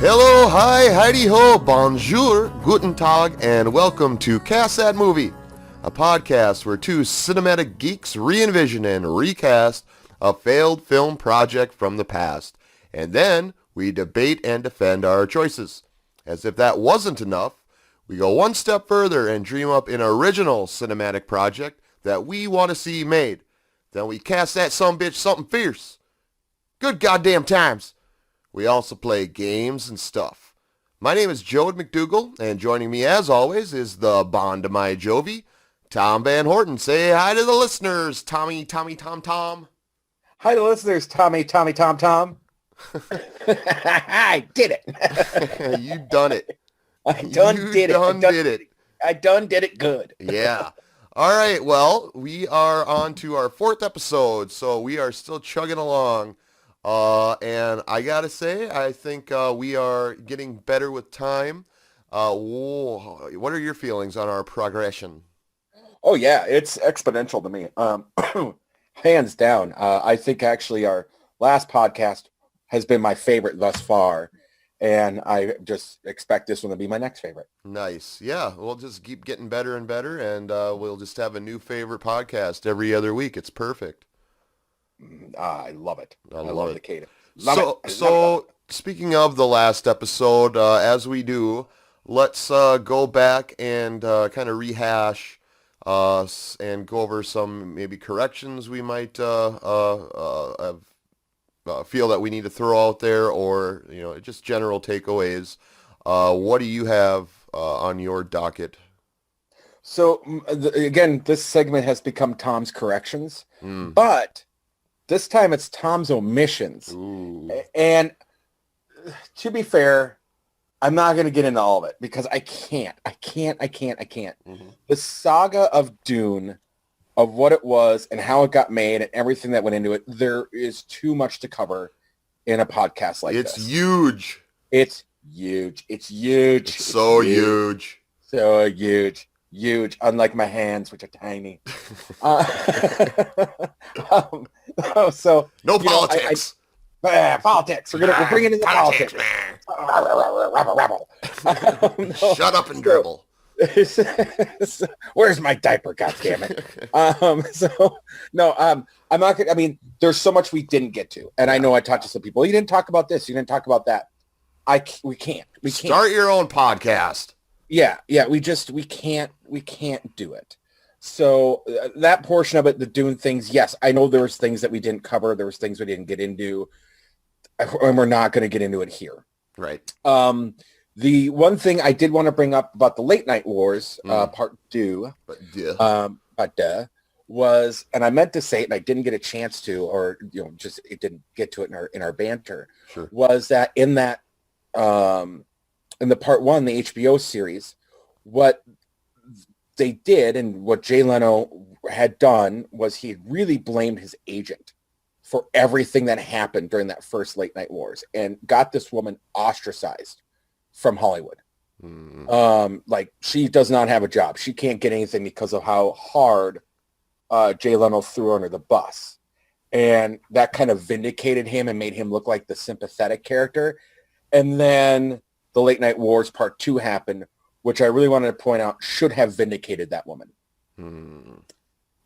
Hello, hi, heidi ho, bonjour, guten tag, and welcome to Cast That Movie, a podcast where two cinematic geeks re-envision and recast a failed film project from the past, and then we debate and defend our choices. As if that wasn't enough, we go one step further and dream up an original cinematic project that we want to see made. Then we cast that sumbitch something fierce. Good goddamn times. We also play games and stuff. My name is Joad McDougal, and joining me as always is the Bond of my Jovi, Tom Van Horton. Say hi to the listeners, Tommy, Tom. Hi to the listeners, Tommy, Tom. I did it. You done it. I done did it. I done did it good. Yeah. All right, well, we are on to our fourth episode, so we are still chugging along. And I gotta say, I think we are getting better with time. What are your feelings on our progression? Oh yeah, it's exponential to me. Hands down. I think actually our last podcast has been my favorite thus far, and I just expect this one to be my next favorite. Nice. Yeah, we'll just keep getting better and better, and we'll just have a new favorite podcast every other week. It's perfect. I love it. I love the cadence. So speaking of the last episode, as we do, let's go back and kind of rehash and go over some maybe corrections we might feel that we need to throw out there, or just general takeaways. What do you have on your docket? So again, this segment has become Tom's corrections, but this time it's Tom's omissions. Ooh. And to be fair, I'm not going to get into all of it because I can't. Mm-hmm. The saga of Dune, of what it was and how it got made and everything that went into it, there is too much to cover in a podcast like this. It's huge. It's huge. It's so huge. So huge. Huge, unlike my hands, which are tiny. So no politics. Politics. We're bringing in the politics. Shut up and dribble. Where's my diaper? God damn it. I'm not gonna. I mean, there's so much we didn't get to, and I know I talked to some people. You didn't talk about this. You didn't talk about that. We can't. Start your own podcast. Yeah, we can't do it. So that portion of it, the Dune things, yes, I know there was things that we didn't cover. There was things we didn't get into, and we're not going to get into it here. Right. The one thing I did want to bring up about the Late Night Wars, part 2, was, and I meant to say it and I didn't get a chance to, or just it didn't get to it in our banter. Sure. Was that in that in the part 1, the HBO series, what they did and what Jay Leno had done was he really blamed his agent for everything that happened during that first Late Night Wars and got this woman ostracized from Hollywood. Like, she does not have a job. She can't get anything because of how hard Jay Leno threw her under the bus. And that kind of vindicated him and made him look like the sympathetic character. And then the Late Night Wars Part 2 happened, which I really wanted to point out should have vindicated that woman.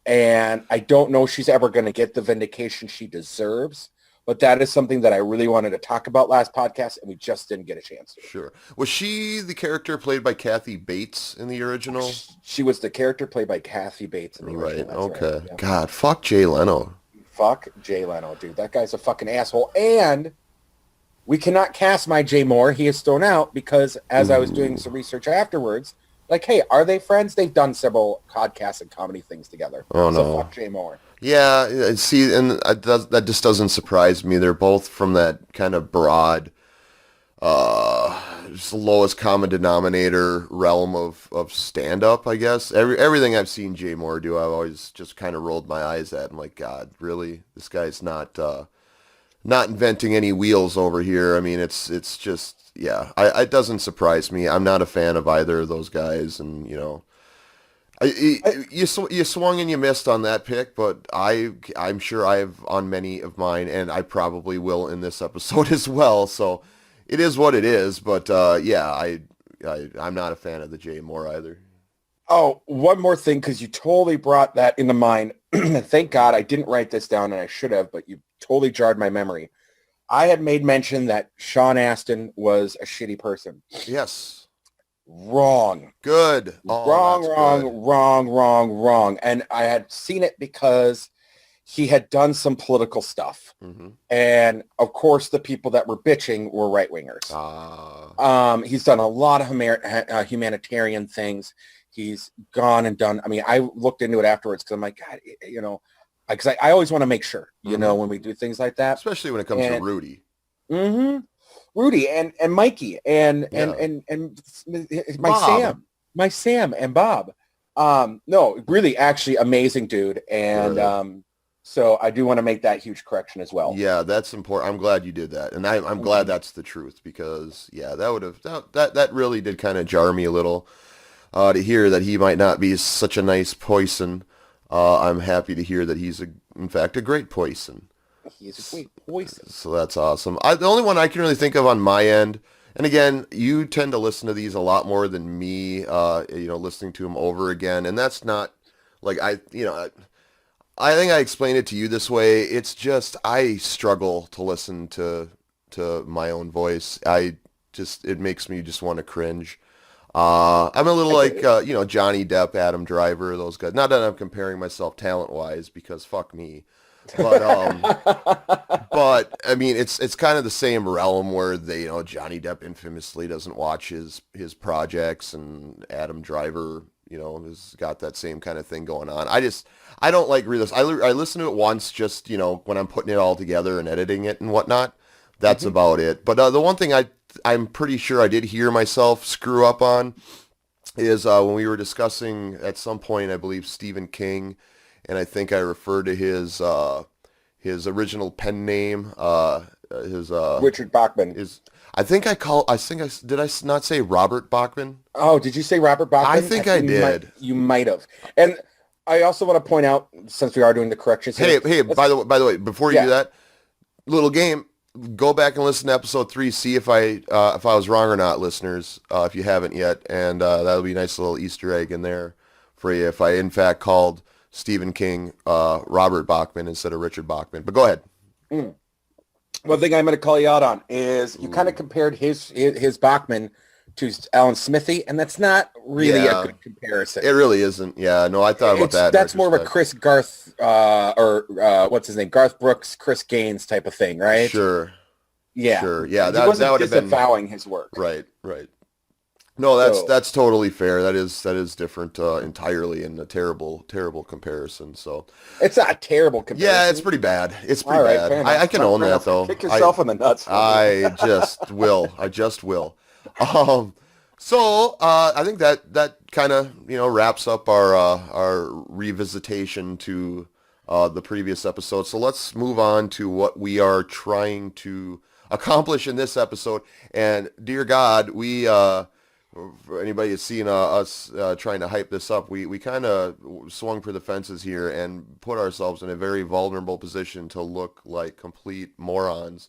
And I don't know if she's ever going to get the vindication she deserves, but that is something that I really wanted to talk about last podcast, and we just didn't get a chance to. Sure. Was she the character played by Kathy Bates in the original? She was the character played by Kathy Bates in the original. Right, okay. Right. Yeah. God, fuck Jay Leno. Fuck Jay Leno, dude. That guy's a fucking asshole. And we cannot cast my Jay Moore. He is thrown out because as I was doing some research afterwards, like, hey, are they friends? They've done several podcasts and comedy things together. Oh, so no. Fuck Jay Moore. Yeah, see, and that just doesn't surprise me. They're both from that kind of broad, just lowest common denominator realm of stand-up, I guess. Everything I've seen Jay Moore do, I've always just kind of rolled my eyes at. I'm like, God, really? This guy's not inventing any wheels over here. I mean, it's just, yeah, it doesn't surprise me. I'm not a fan of either of those guys, and you swung and you missed on that pick, but I'm sure I have on many of mine, and I probably will in this episode as well. So, it is what it is. But yeah, I'm not a fan of the Jay Moore either. Oh, one more thing, because you totally brought that into mind. Thank God I didn't write this down, and I should have, but you totally jarred my memory. I had made mention that Sean Astin was a shitty person. Yes. Wrong. Good. Oh, Wrong. And I had seen it because he had done some political stuff. Mm-hmm. And, of course, the people that were bitching were right-wingers. He's done a lot of humanitarian things. He's gone and done. I mean, I looked into it afterwards because I'm like, God, you know, because I always want to make sure, you know, when we do things like that. Especially when it comes to Rudy. Mm-hmm. Rudy and Mikey and my Sam and Bob. No, really, actually amazing dude. And so I do want to make that huge correction as well. Yeah, that's important. I'm glad you did that. And I'm glad that's the truth because, yeah, that really did kind of jar me a little to hear that he might not be such a nice poison. I'm happy to hear that he's, in fact, a great poison. He's a great poison. So that's awesome. The only one I can really think of on my end, and again, you tend to listen to these a lot more than me, listening to them over again. And that's not like I think I explained it to you this way. It's just I struggle to listen to my own voice. It makes me just want to cringe. I'm a little like Johnny Depp, Adam Driver, those guys. Not that I'm comparing myself talent-wise because fuck me, but I mean it's kind of the same realm where Johnny Depp infamously doesn't watch his projects, and Adam Driver has got that same kind of thing going on. I don't like read this. I listen to it once just when I'm putting it all together and editing it and whatnot. That's about it. But the one thing I'm pretty sure I did hear myself screw up on is when we were discussing at some point, I believe Stephen King, and I think I referred to his original pen name, Richard Bachman. Did I not say Robert Bachman? Oh, did you say Robert Bachman? I think I did. You might have. And I also want to point out, since we are doing the corrections here. Hey, by the way, before you do that, little game. Go back and listen to episode 3. See if I was wrong or not, listeners. If you haven't yet, and that'll be a nice little Easter egg in there for you. If I in fact called Stephen King Robert Bachman instead of Richard Bachman, but go ahead. One thing I'm going to call you out on is you kind of compared his Bachman to Alan Smithy, and that's not really a good comparison. It really isn't. Yeah, no, I thought about that. That's more of a Garth what's his name? Garth Brooks, Chris Gaines type of thing, right? Sure. Yeah. Sure. Yeah, that would have been disavowing his work. Right. No, that's totally fair. That is different entirely, and a terrible comparison. So it's not a terrible comparison. Yeah, it's pretty bad. It's pretty bad. I can own that though. Kick yourself in the nuts. I just will. So I think that kind of wraps up our revisitation to the previous episode. So let's move on to what we are trying to accomplish in this episode. And dear God, we for anybody that's seen us trying to hype this up, we kind of swung for the fences here and put ourselves in a very vulnerable position to look like complete morons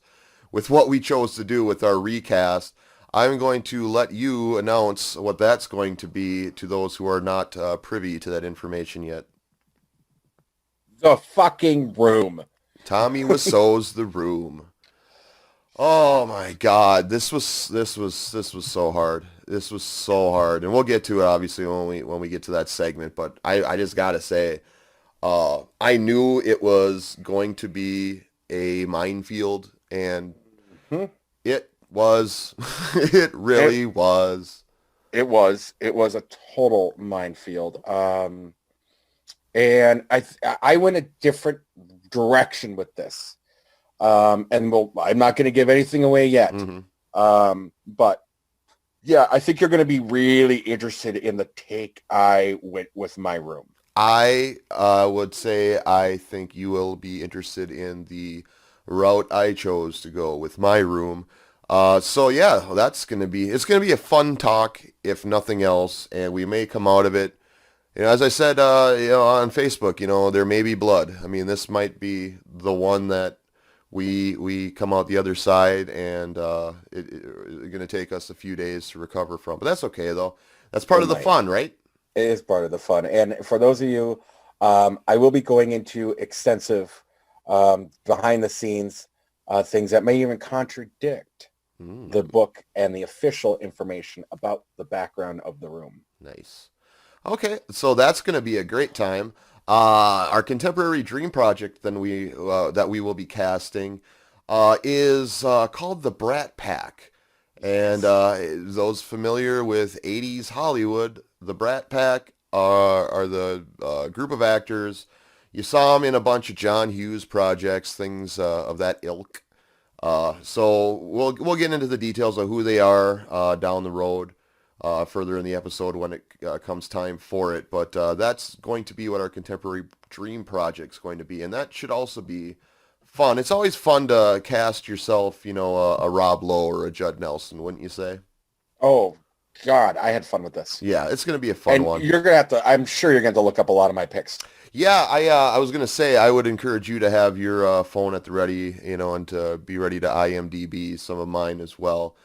with what we chose to do with our recast. I'm going to let you announce what that's going to be to those who are not privy to that information yet. The fucking Room. Tommy Wiseau's The Room. Oh my God, this was so hard. This was so hard, and we'll get to it obviously when we get to that segment. But I just gotta say, I knew it was going to be a minefield, and it was. It really was. It was a total minefield. And I went a different direction with this. And I'm not going to give anything away yet. But yeah, I think you're going to be really interested in the take I went with my room. I would say I think you will be interested in the route I chose to go with my room. So yeah, it's going to be a fun talk, if nothing else, and we may come out of it. As I said, on Facebook, there may be blood. I mean, this might be the one that we come out the other side, and it's going to take us a few days to recover from. But that's okay, though. That's part of the fun, right? It is part of the fun. And for those of you, I will be going into extensive behind the scenes things that may even contradict the book and the official information about the background of the room. Nice. Okay, so that's going to be a great time. Our contemporary dream project that we will be casting is called the Brat Pack. And those familiar with 80s Hollywood, the Brat Pack are the group of actors. You saw them in a bunch of John Hughes projects, things of that ilk. So we'll get into the details of who they are down the road further in the episode when it comes time for it. But that's going to be what our contemporary dream project's going to be, and that should also be fun. It's always fun to cast yourself, a Rob Lowe or a Judd Nelson, wouldn't you say? Oh, God, I had fun with this. Yeah, it's going to be a fun one. You're going to have to, I'm sure you're going to look up a lot of my picks. Yeah, I was going to say, I would encourage you to have your phone at the ready, and to be ready to IMDb some of mine as well.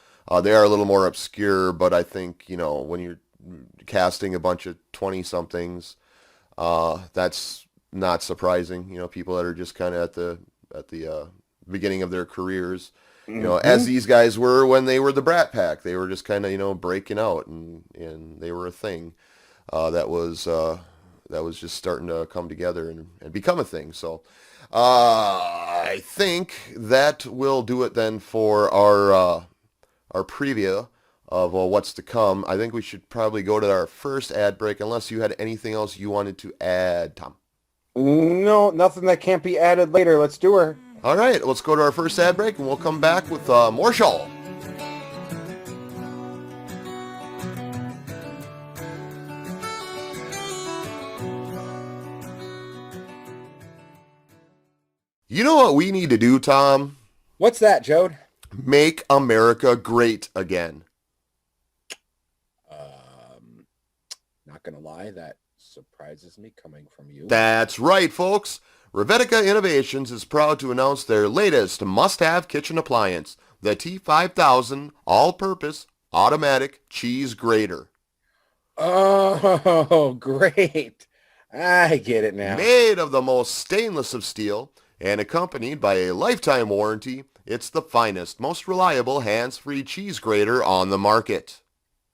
They are a little more obscure, but I think, when you're casting a bunch of 20-somethings, that's not surprising. People that are just kind of at the beginning of their careers, as these guys were when they were the Brat Pack. They were just kind of, breaking out, and they were a thing that was just starting to come together and become a thing. So I think that will do it then for our preview of what's to come. I think we should probably go to our first ad break, unless you had anything else you wanted to add, Tom. No, nothing that can't be added later. Let's do her. All right, let's go to our first ad break, and we'll come back with more show. You know what we need to do, Tom? What's that, Joad? Make America great again. Not gonna lie, that surprises me coming from you. That's right, folks. Revetica Innovations is proud to announce their latest must-have kitchen appliance, the T5000 All-Purpose Automatic Cheese Grater. Oh, great. I get it now. Made of the most stainless of steel and accompanied by a lifetime warranty, it's the finest, most reliable hands-free cheese grater on the market.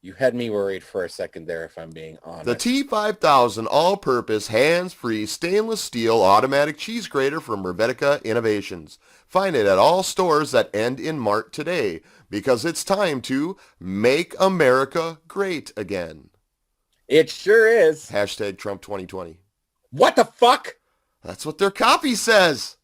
You had me worried for a second there, if I'm being honest. The T5000 all-purpose hands-free stainless steel automatic cheese grater from Revetica Innovations. Find it at all stores that end in Mart today, because it's time to make America great again. It sure is. Hashtag Trump 2020. What the fuck? That's what their copy says.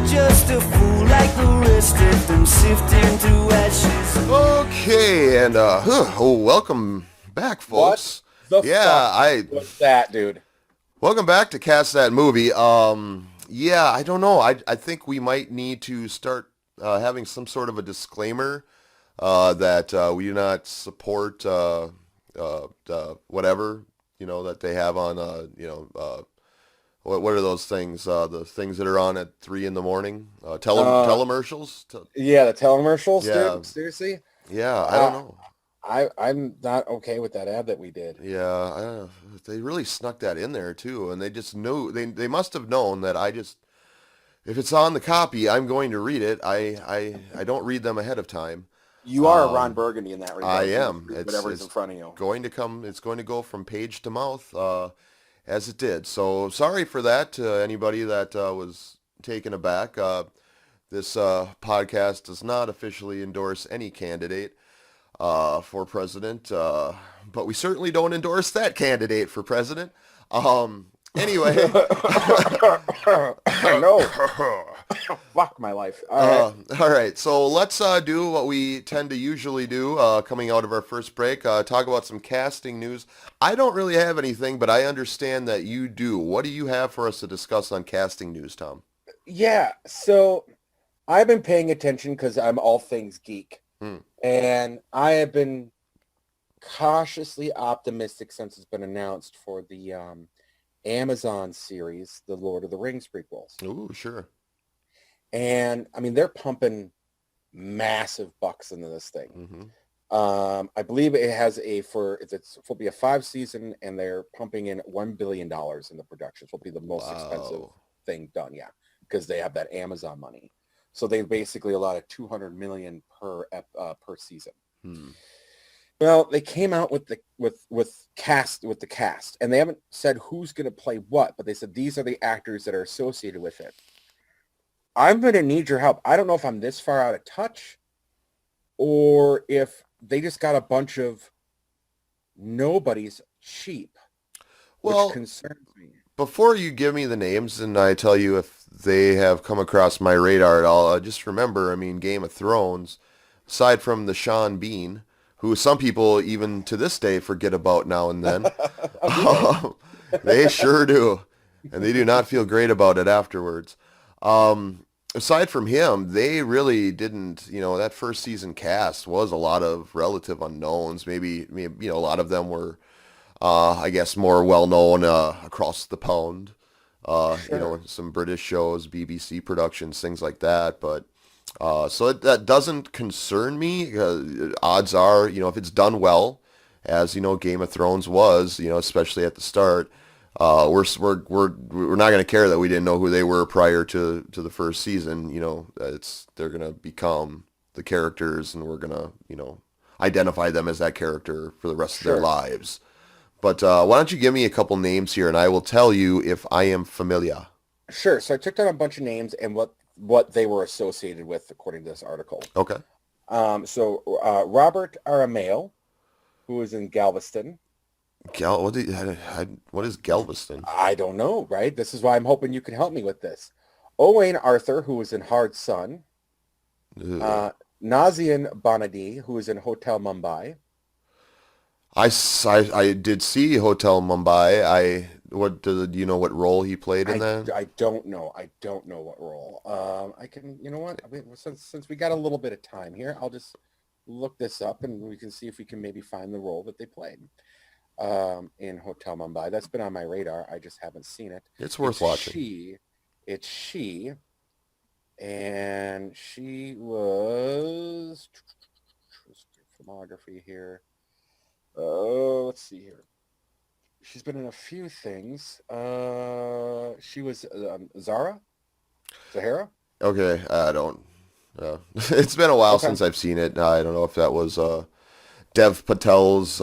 Just a fool like the rest of them, sifting through ashes. Okay, and welcome back, folks. What the fuck was that, dude? Welcome back to Cast That Movie. Yeah, I don't know. I think we might need to start having some sort of a disclaimer that we do not support whatever that they have on what are those things? The things that are on at 3 a.m. Telemercials? Yeah, the telemercials, Yeah. dude. Seriously? Yeah, I don't know. I'm not okay with that ad that we did. Yeah, they really snuck that in there too, and they just knew they must have known that if it's on the copy, I'm going to read it. I don't read them ahead of time. You are a Ron Burgundy in that regard. I am. Whatever's in front of you. It's going to go from page to mouth as it did. So sorry for that to anybody that was taken aback. This podcast does not officially endorse any candidate for president, but we certainly don't endorse that candidate for president. Anyway. No. Fuck my life. All right. So let's do what we tend to usually do coming out of our first break. Talk about some casting news. I don't really have anything, but I understand that you do. What do you have for us to discuss on casting news, Tom? Yeah. So I've been paying attention because I'm all things geek. And I have been cautiously optimistic since it's been announced for the Amazon series, the Lord of the Rings prequels. Ooh, sure. And I mean, they're pumping massive bucks into this thing. Mm-hmm. I believe it has will be a 5-season, and they're pumping in $1 billion in the productions. Will be the most expensive thing done, yeah, because they have that Amazon money. So they basically allotted $200 million per season. Well, they came out with the cast, and they haven't said who's going to play what, but they said these are the actors that are associated with it. I'm going to need your help. I don't know if I'm this far out of touch, or if they just got a bunch of nobodies cheap, which concerns me. Before you give me the names and I tell you if they have come across my radar at all, just remember, I mean, Game of Thrones, aside from the Sean Bean, who some people even to this day forget about now and then, they sure do. And they do not feel great about it afterwards. Aside from him, they really didn't, that first season cast was a lot of relative unknowns. Maybe a lot of them were, I guess, more well-known across the pond, some British shows, BBC productions, things like that. But so that doesn't concern me. Odds are, if it's done well, as, Game of Thrones was, especially at the start, we're not going to care that we didn't know who they were prior to the first season. They're going to become the characters, and we're going to, identify them as that character for the rest of their lives. But why don't you give me a couple names here, and I will tell you if I am familiar. Sure. So I took down a bunch of names and what they were associated with, according to this article. Okay. So Robert Aramayo, who was in Galveston. What is Galveston? I don't know, right? This is why I'm hoping you can help me with this. Owain Arthur, who was in Hard Sun. Nazian Bonadi, who was in Hotel Mumbai. I did see Hotel Mumbai. Do you know what role he played in that? I don't know. I don't know what role. I can, you know what? Since we got a little bit of time here, I'll just look this up and we can see if we can maybe find the role that they played in Hotel Mumbai. That's been on my radar. I just haven't seen it. It's worth watching. It's she, and she was filmography here. Let's see here. She's been in a few things. She was Zahara. Okay, I don't. It's been a while since I've seen it. I don't know if that was Dev Patel's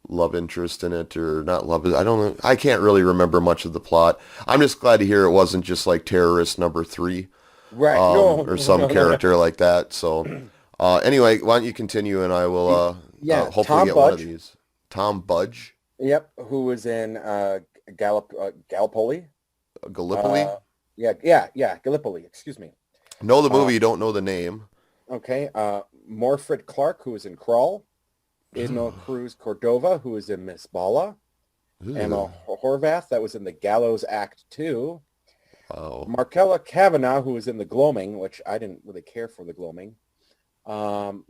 love interest in it or not love. I don't know. I can't really remember much of the plot. I'm just glad to hear it wasn't just like terrorist number 3, right? Or some character like that. So, anyway, why don't you continue and I will hopefully Tom get Budge. one of these. Tom Budge. Yep, who was in Gallipoli? Gallipoli? Gallipoli. Excuse me. Know the movie, don't know the name. Okay. Morfred Clark, who was in Crawl. Ismael Cruz Cordova, who was in Miss Bala. Emma Horvath, that was in The Gallows Act 2. Wow. Markella Kavanagh, who was in The Gloaming, which I didn't really care for The Gloaming.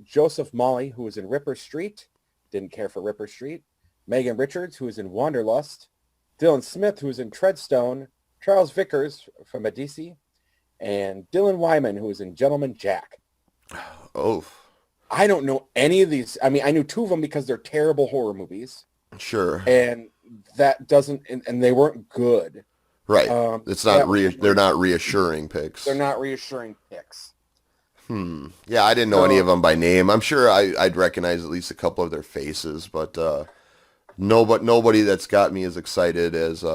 Joseph Molly, who was in Ripper Street. Didn't care for Ripper Street. Megan Richards, who was in Wanderlust. Dylan Smith, who was in Treadstone. Charles Vickers from Medici. And Dylan Wyman, who was in Gentleman Jack. Oh. I don't know any of these. I mean, I knew 2 of them because they're terrible horror movies. Sure. And that doesn't, and they weren't good. Right. It's not. They're not reassuring picks. They're not reassuring picks. Yeah, I didn't know any of them by name. I'm sure I'd recognize at least a couple of their faces, but nobody that's got me as excited as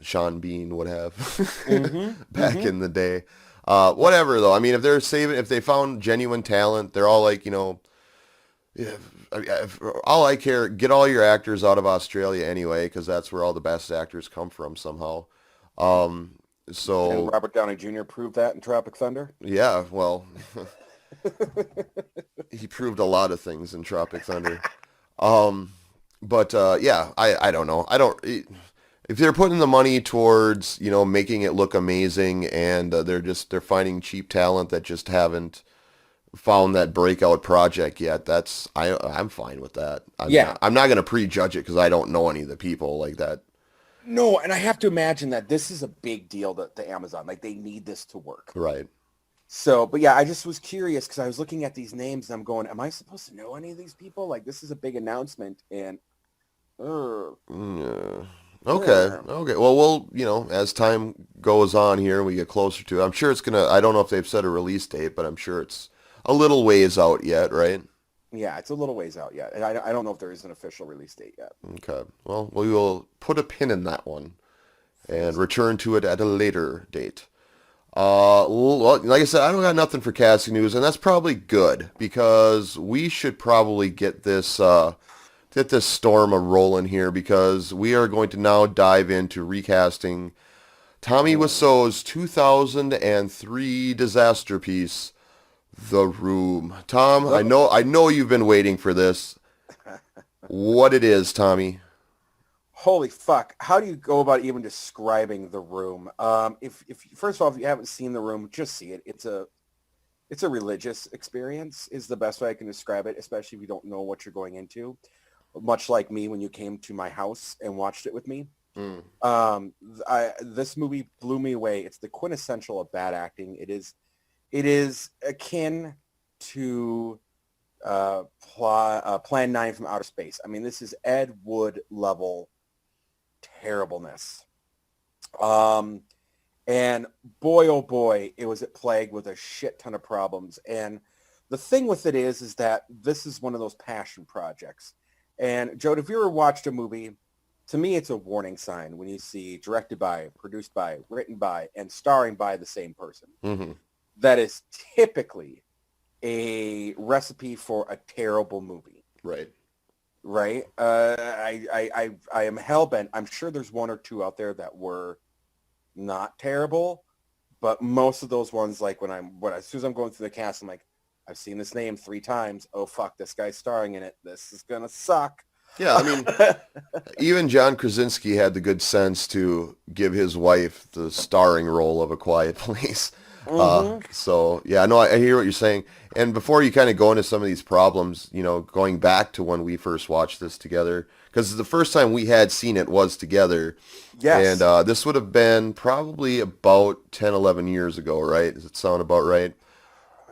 Sean Bean would have back in the day. Whatever though. I mean, if they found genuine talent, they're all like, all I care, get all your actors out of Australia anyway, because that's where all the best actors come from somehow. So and Robert Downey Jr. proved that in Tropic Thunder. Yeah, well, he proved a lot of things in Tropic Thunder. But I don't know. If they're putting the money towards, making it look amazing and they're finding cheap talent that just haven't found that breakout project yet, I'm fine with that. Yeah. I'm not going to prejudge it because I don't know any of the people like that. No, and I have to imagine that this is a big deal to Amazon. Like they need this to work. Right. So, but yeah, I just was curious because I was looking at these names and I'm going, am I supposed to know any of these people? Like this is a big announcement and Yeah. Okay. Well, as time goes on here and we get closer to it, I'm sure I don't know if they've set a release date, but I'm sure it's a little ways out yet, right? yeah, it's a little ways out yet. And I don't know if there is an official release date yet. Okay. Well, we will put a pin in that one and return to it at a later date. Well, like I said, I don't got nothing for casting news, and that's probably good because we should probably get this storm a rolling here because we are going to now dive into recasting Tommy Wiseau's 2003 disaster piece, The Room. Tom, I know you've been waiting for this. What it is, Tommy? Holy fuck! How do you go about even describing The Room? If first of all, if you haven't seen The Room, just see it. It's a religious experience is the best way I can describe it, especially if you don't know what you're going into. Much like me when you came to my house and watched it with me. This movie blew me away. It's the quintessential of bad acting. It is akin to Plan 9 from Outer Space. I mean, this is Ed Wood level terribleness. And boy, oh boy, it was plagued with a shit ton of problems. And the thing with it is that this is one of those passion projects. And Joad, if you ever watched a movie, to me, it's a warning sign when you see directed by, produced by, written by, and starring by the same person. Mm-hmm. That is typically a recipe for a terrible movie. Right. Right. I am hellbent. I'm sure there's one or two out there that were not terrible, but most of those ones, like as soon as I'm going through the cast, I'm like, I've seen this name 3 times. Oh fuck, this guy's starring in it. This is gonna suck. Yeah, I mean, even John Krasinski had the good sense to give his wife the starring role of A Quiet Place. So yeah, no, I hear what you're saying. And before you kind of go into some of these problems, going back to when we first watched this together, because the first time we had seen it was together. Yes. And this would have been probably about 10, 11 years ago, right? Does it sound about right?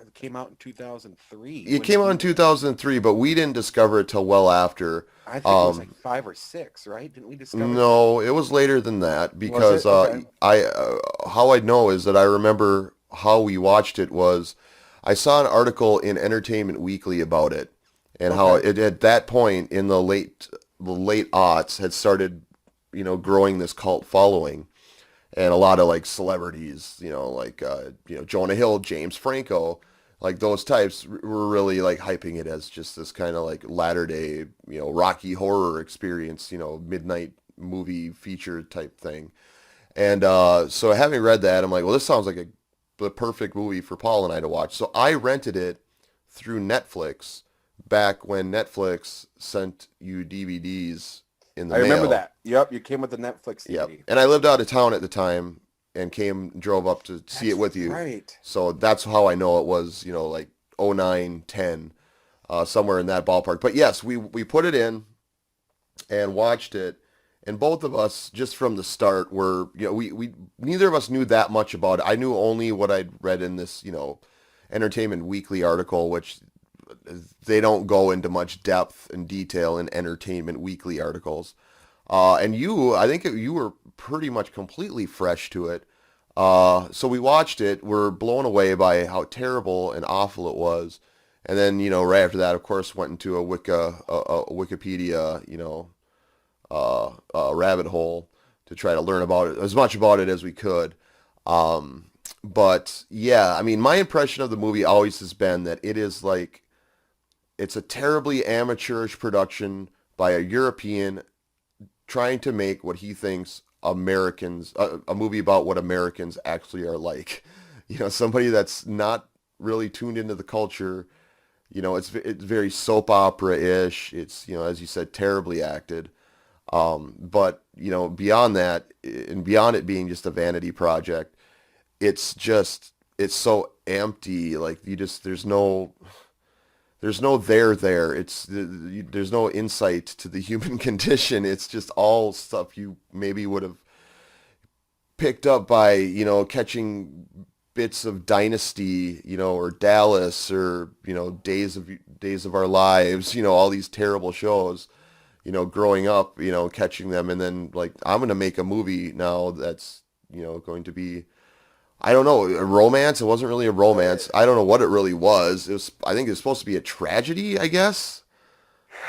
It came out in 2003. It came out in 2003, but we didn't discover it till well after. I think it was like 5 or 6, right? Didn't we discover it? No, it was later than that because Okay. how I know is that I remember how we watched it was I saw an article in Entertainment Weekly about it and how it at that point in the late aughts had started, growing this cult following, and a lot of like celebrities, like Jonah Hill, James Franco, like those types were really like hyping it as just this kind of like latter day, Rocky Horror experience, midnight movie feature type thing. And so having read that, I'm like, well, this sounds like the perfect movie for Paul and I to watch. So I rented it through Netflix back when Netflix sent you DVDs in the mail. I remember that. Yep, you came with the Netflix DVD. Yep. And I lived out of town at the time and drove up to see it with you. Right. So that's how I know it was, like 09, 10, somewhere in that ballpark. But yes, we put it in and watched it. And both of us, just from the start, were, we neither of us knew that much about it. I knew only what I'd read in this, Entertainment Weekly article, which they don't go into much depth and detail in Entertainment Weekly articles. And I think you were pretty much completely fresh to it. So we watched it. We're blown away by how terrible and awful it was. And then, right after that, of course, went into a Wikipedia, rabbit hole to try to learn about it, as much about it as we could. But yeah, I mean, my impression of the movie always has been that it's a terribly amateurish production by a European trying to make what he thinks Americans, a movie about what Americans actually are like. Somebody that's not really tuned into the culture. It's very soap opera-ish. It's, as you said, terribly acted. But, beyond that, and beyond it being just a vanity project, it's just it's so empty. Like there's no there. There's no insight to the human condition. It's just all stuff you maybe would have picked up by, catching bits of Dynasty, or Dallas, or, Days of Our Lives, all these terrible shows, growing up, catching them, and then like, I'm going to make a movie now that's, going to be, I don't know, a romance. It wasn't really a romance. I don't know what it really was. I think it was supposed to be a tragedy, I guess.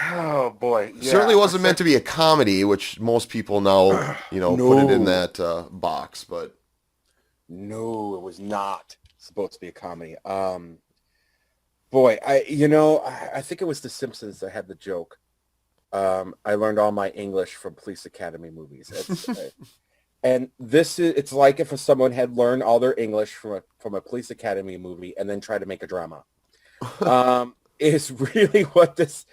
Oh boy. Yeah. Certainly wasn't meant to be a comedy, which most people now, put it in that box, but no, it was not supposed to be a comedy. Boy, I think it was The Simpsons that had the joke. I learned all my English from Police Academy movies. And it's like if someone had learned all their English from a Police Academy movie and then tried to make a drama. Is really what this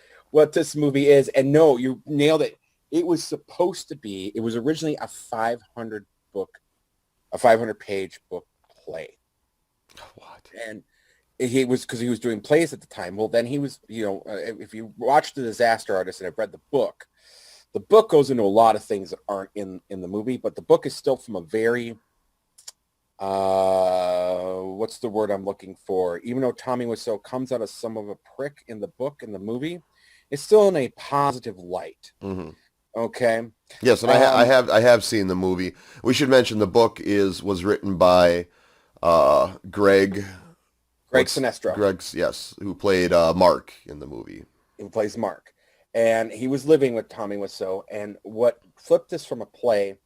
movie is. And no, you nailed it. It was originally a 500-page book play. What? And because he was doing plays at the time. Well, then he was, if you watch The Disaster Artist and I've read the book goes into a lot of things that aren't in the movie, but the book is still from a very, what's the word I'm looking for? Even though Tommy Wiseau comes out of some of a prick in the book and the movie, it's still in a positive light. Mm-hmm. Okay. Yes, and I have seen the movie. We should mention the book was written by Greg Sinestro. Yes, who played Mark in the movie. Who plays Mark. And he was living with Tommy Wiseau. And what flipped this from a play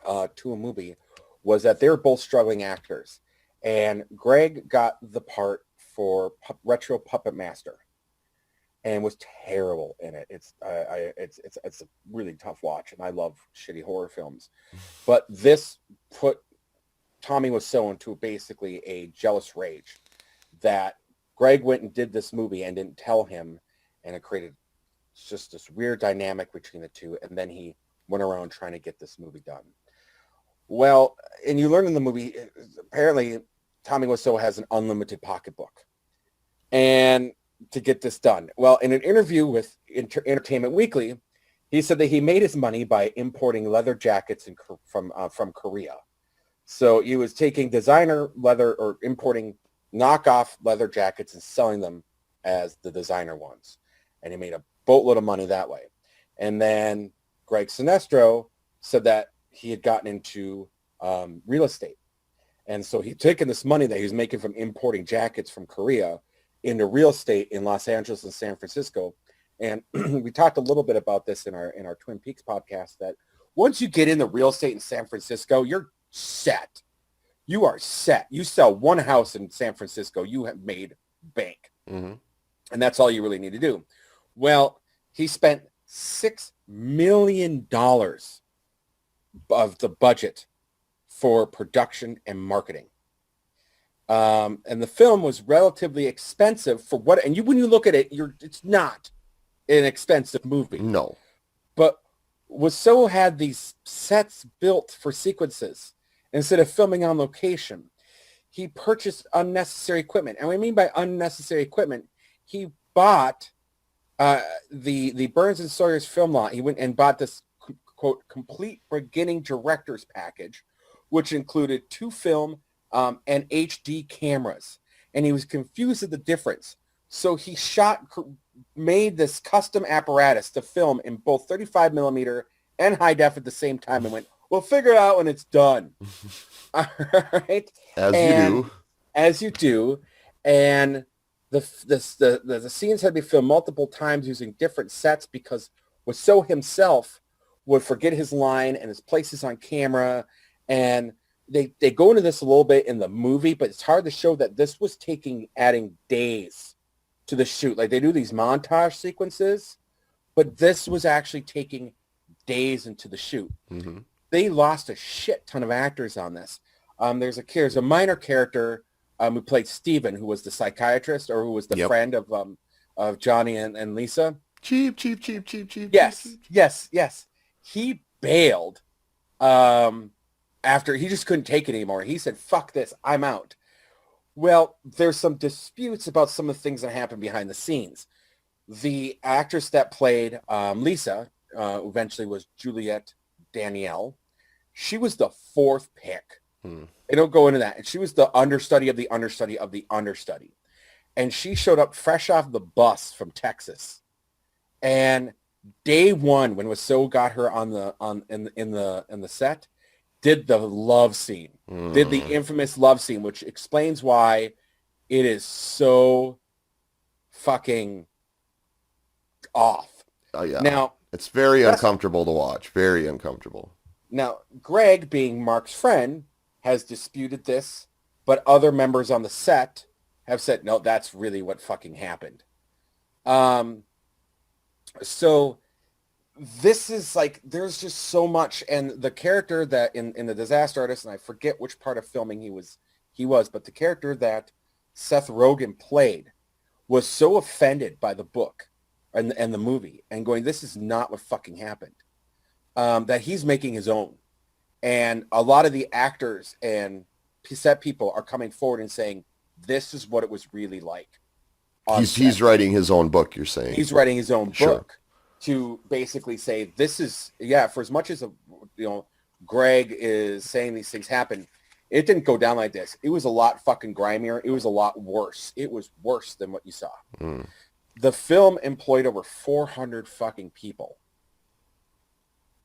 to a movie was that they were both struggling actors. And Greg got the part for Retro Puppet Master and was terrible in it. It's a really tough watch, and I love shitty horror films. But this put Tommy Wiseau into basically a jealous rage that Greg went and did this movie and didn't tell him, and it created just this weird dynamic between the two, and then he went around trying to get this movie done. Well, and you learn in the movie, apparently Tommy Wiseau has an unlimited pocketbook, and to get this done. Well, in an interview with Entertainment Weekly, he said that he made his money by importing leather jackets from Korea. So he was taking designer leather or importing knockoff leather jackets and selling them as the designer ones. And he made a boatload of money that way. And then Greg Sinestro said that he had gotten into real estate. And so he'd taken this money that he was making from importing jackets from Korea into real estate in Los Angeles and San Francisco. And we talked a little bit about this in our Twin Peaks podcast, that once you get into real estate in San Francisco, you're set. You are set. You sell one house in San Francisco, you have made bank. Mm-hmm. And that's all you really need to do. Well, he spent $6 million of the budget for production and marketing. And the film was relatively expensive for what, and when you look at it, it's not an expensive movie. No. But Wiseau had these sets built for sequences. Instead of filming on location, he purchased unnecessary equipment. And what I mean by unnecessary equipment, he bought the Burns and Sawyer's film lot. He went and bought this, quote, complete beginning director's package, which included 2 film and HD cameras. And he was confused at the difference. So he made this custom apparatus to film in both 35 millimeter and high def at the same time, and went, we'll figure it out when it's done. All right. As you do. And the scenes had to be filmed multiple times using different sets because Wiseau himself would forget his line and his places on camera. And they go into this a little bit in the movie, but it's hard to show that this was adding days to the shoot. Like, they do these montage sequences, but this was actually taking days into the shoot. Mm-hmm. They lost a shit ton of actors on this. There's a minor character who played Steven, who was the psychiatrist, or who was the friend of Johnny and Lisa. Cheap. Yes. He bailed after he just couldn't take it anymore. He said, fuck this, I'm out. Well, there's some disputes about some of the things that happened behind the scenes. The actress that played Lisa, who eventually was Juliette Danielle, she was the fourth pick. They don't go into that. And she was the understudy of the understudy of the understudy. And she showed up fresh off the bus from Texas. And day one, when Wiseau got her in the set, did the love scene, did the infamous love scene, which explains why it is so fucking off. Oh yeah. Now it's very uncomfortable to watch. Very uncomfortable. Now, Greg, being Mark's friend, has disputed this, but other members on the set have said, no, that's really what fucking happened. So this is like, there's just so much. And the character that in the Disaster Artist, and I forget which part of filming he was, but the character that Seth Rogen played was so offended by the book and the movie and going, this is not what fucking happened, that he's making his own. And a lot of the actors and set people are coming forward and saying, this is what it was really like. He's writing his own book, you're saying? He's writing his own Sure. book to basically say, this is, for as much as, Greg is saying these things happen, it didn't go down like this. It was a lot fucking grimier. It was a lot worse. It was worse than what you saw. The film employed over 400 fucking people.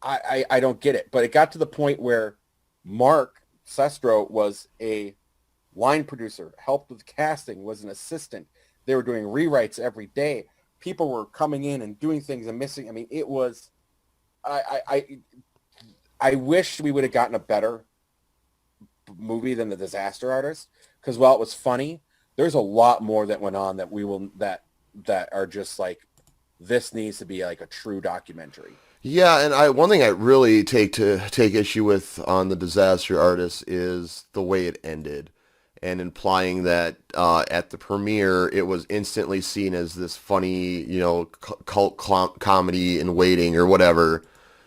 I don't get it. But it got to the point where Mark Sestro was a line producer, helped with casting, was an assistant. They were doing rewrites every day. People were coming in and doing things and missing. I mean, it was, I wish we would have gotten a better movie than The Disaster Artist, because while it was funny, there's a lot more that went on that are just like, this needs to be like a true documentary. Yeah, and one thing I really take issue with on The Disaster Artist is the way it ended, and implying that at the premiere it was instantly seen as this funny, cult comedy in waiting or whatever,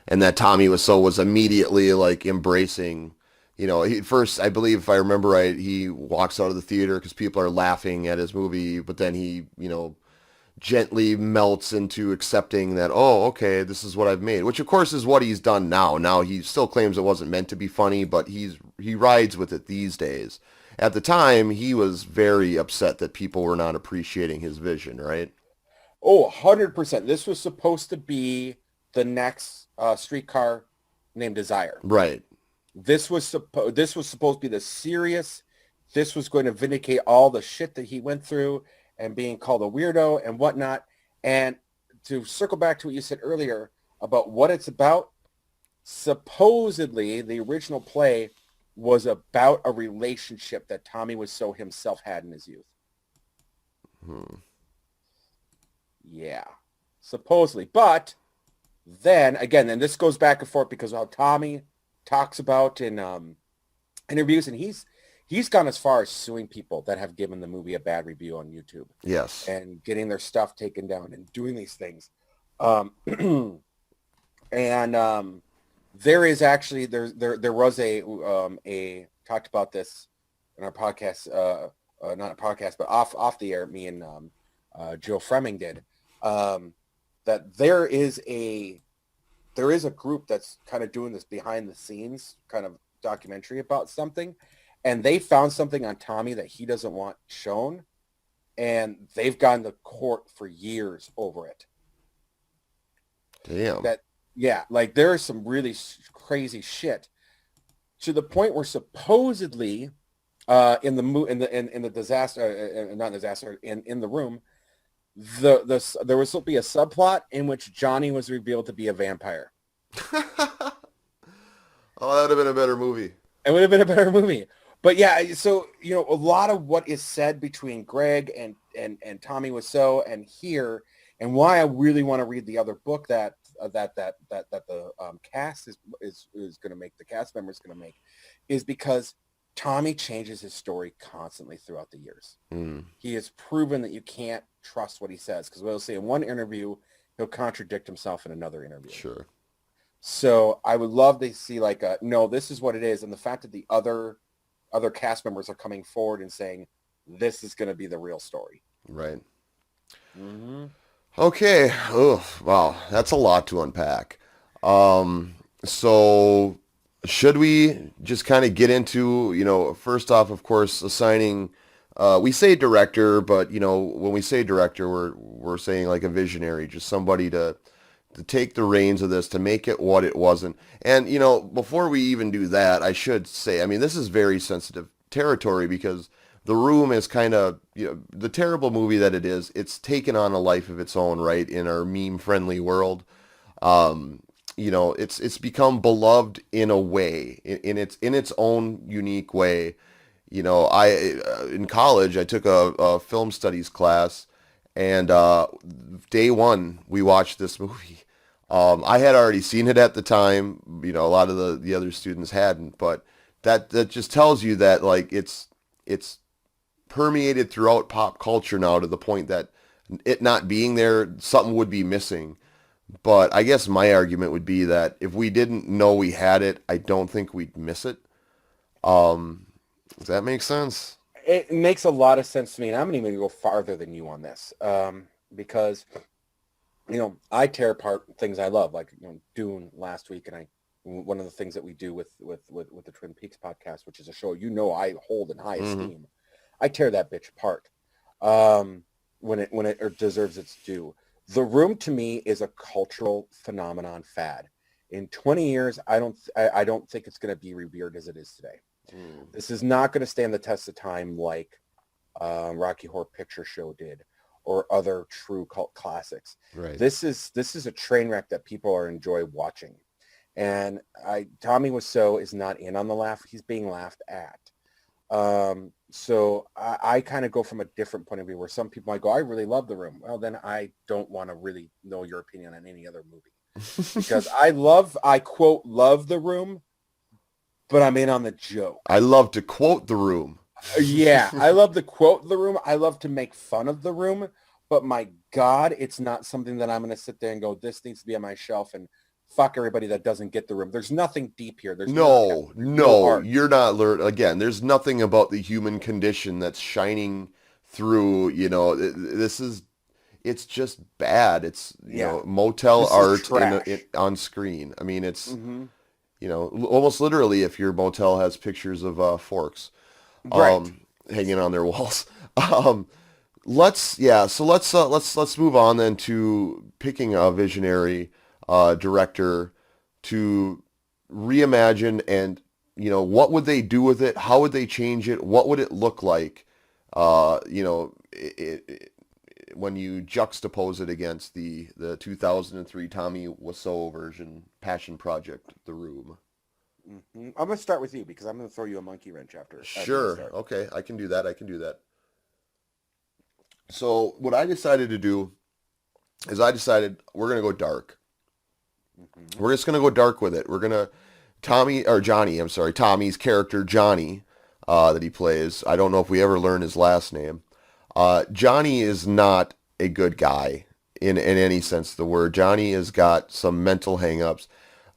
and that Tommy Wiseau was immediately like embracing. First, I believe if I remember right, he walks out of the theater because people are laughing at his movie, but then he, gently melts into accepting that, oh, okay, this is what I've made, which of course is what he's done now. Now he still claims it wasn't meant to be funny, but he rides with it these days. At the time, he was very upset that people were not appreciating his vision, right? Oh, 100%. This was supposed to be the next Streetcar Named Desire. Right. This was supposed to be the serious. This was going to vindicate all the shit that he went through and being called a weirdo and whatnot. And to circle back to what you said earlier about what it's about, supposedly the original play was about a relationship that Tommy Wiseau himself had in his youth. Yeah, supposedly. But then again, and this goes back and forth because of how Tommy talks about in interviews, and he's gone as far as suing people that have given the movie a bad review on YouTube. Yes. And getting their stuff taken down and doing these things. There is actually there was a talked about this in our podcast, not a podcast, but off the air. Me and Joe Fremming did that. There is a group that's kind of doing this behind the scenes kind of documentary about something, and they found something on Tommy that he doesn't want shown, and they've gone to court for years over it. Damn. Yeah, like there is some really crazy shit to the point where supposedly in the disaster, not disaster, in the room, there was supposed to be a subplot in which Johnny was revealed to be a vampire. Oh, that would have been a better movie. It would have been a better movie. But yeah, so a lot of what is said between Greg and Tommy Wiseau and here, and why I really want to read the other book that the cast is going to make, the cast members going to make, is because Tommy changes his story constantly throughout the years. He has proven that you can't trust what he says, because we'll say in one interview he'll contradict himself in another interview. Sure. So I would love to see no, this is what it is, and the fact that the other cast members are coming forward and saying this is going to be the real story. Right. Mm-hmm. Okay. Oh, wow. That's a lot to unpack. So should we just kind of get into, first off, of course, assigning, we say director, but, when we say director, we're saying like a visionary, just somebody to take the reins of this, to make it what it wasn't. And, before we even do that, I should say, I mean, this is very sensitive territory because The Room is kind of, the terrible movie that it is, it's taken on a life of its own, right, in our meme-friendly world. It's become beloved in a way, in its own unique way. I in college I took a film studies class, and day one we watched this movie. I had already seen it at the time. A lot of the other students hadn't, but that just tells you that like it's permeated throughout pop culture now to the point that it not being there, something would be missing. But I guess my argument would be that if we didn't know we had it, I don't think we'd miss it. Does that make sense? It makes a lot of sense to me, and I'm going to even go farther than you on this, because, I tear apart things I love, like Dune last week, and one of the things that we do with the Twin Peaks podcast, which is a show I hold in high esteem, I tear that bitch apart when it deserves its due. The Room to me is a cultural phenomenon fad. In 20 years, I don't think it's going to be revered as it is today. This is not going to stand the test of time like Rocky Horror Picture Show did, or other true cult classics. Right. This is a train wreck that people are enjoy watching, and Tommy Wiseau is not in on the laugh; he's being laughed at. So I kind of go from a different point of view, where some people might go, I really love The Room. Well, then I don't want to really know your opinion on any other movie, because I quote love The Room, but I'm in on the joke. I love to quote The Room. Yeah, I love to quote The Room. I love to make fun of The Room, but my God, it's not something that I'm going to sit there and go, this needs to be on my shelf and fuck everybody that doesn't get The Room. There's nothing deep here. There's no, art. You're not learning. Again, there's nothing about the human condition that's shining through, it's just bad. It's, motel art on screen. I mean, it's, almost literally if your motel has pictures of forks hanging on their walls. Let's move on then to picking a visionary director to reimagine, and what would they do with it? How would they change it? What would it look like? When you juxtapose it against the 2003 Tommy Wiseau version, Passion Project, The Room. Mm-hmm. I'm going to start with you because I'm going to throw you a monkey wrench after. Sure. Okay. I can do that. So what I decided to do is we're going to go dark. Mm-hmm. We're just going to go dark with it. We're going to Tommy's character, Johnny, that he plays. I don't know if we ever learn his last name. Johnny is not a good guy in any sense of the word. Johnny has got some mental hangups.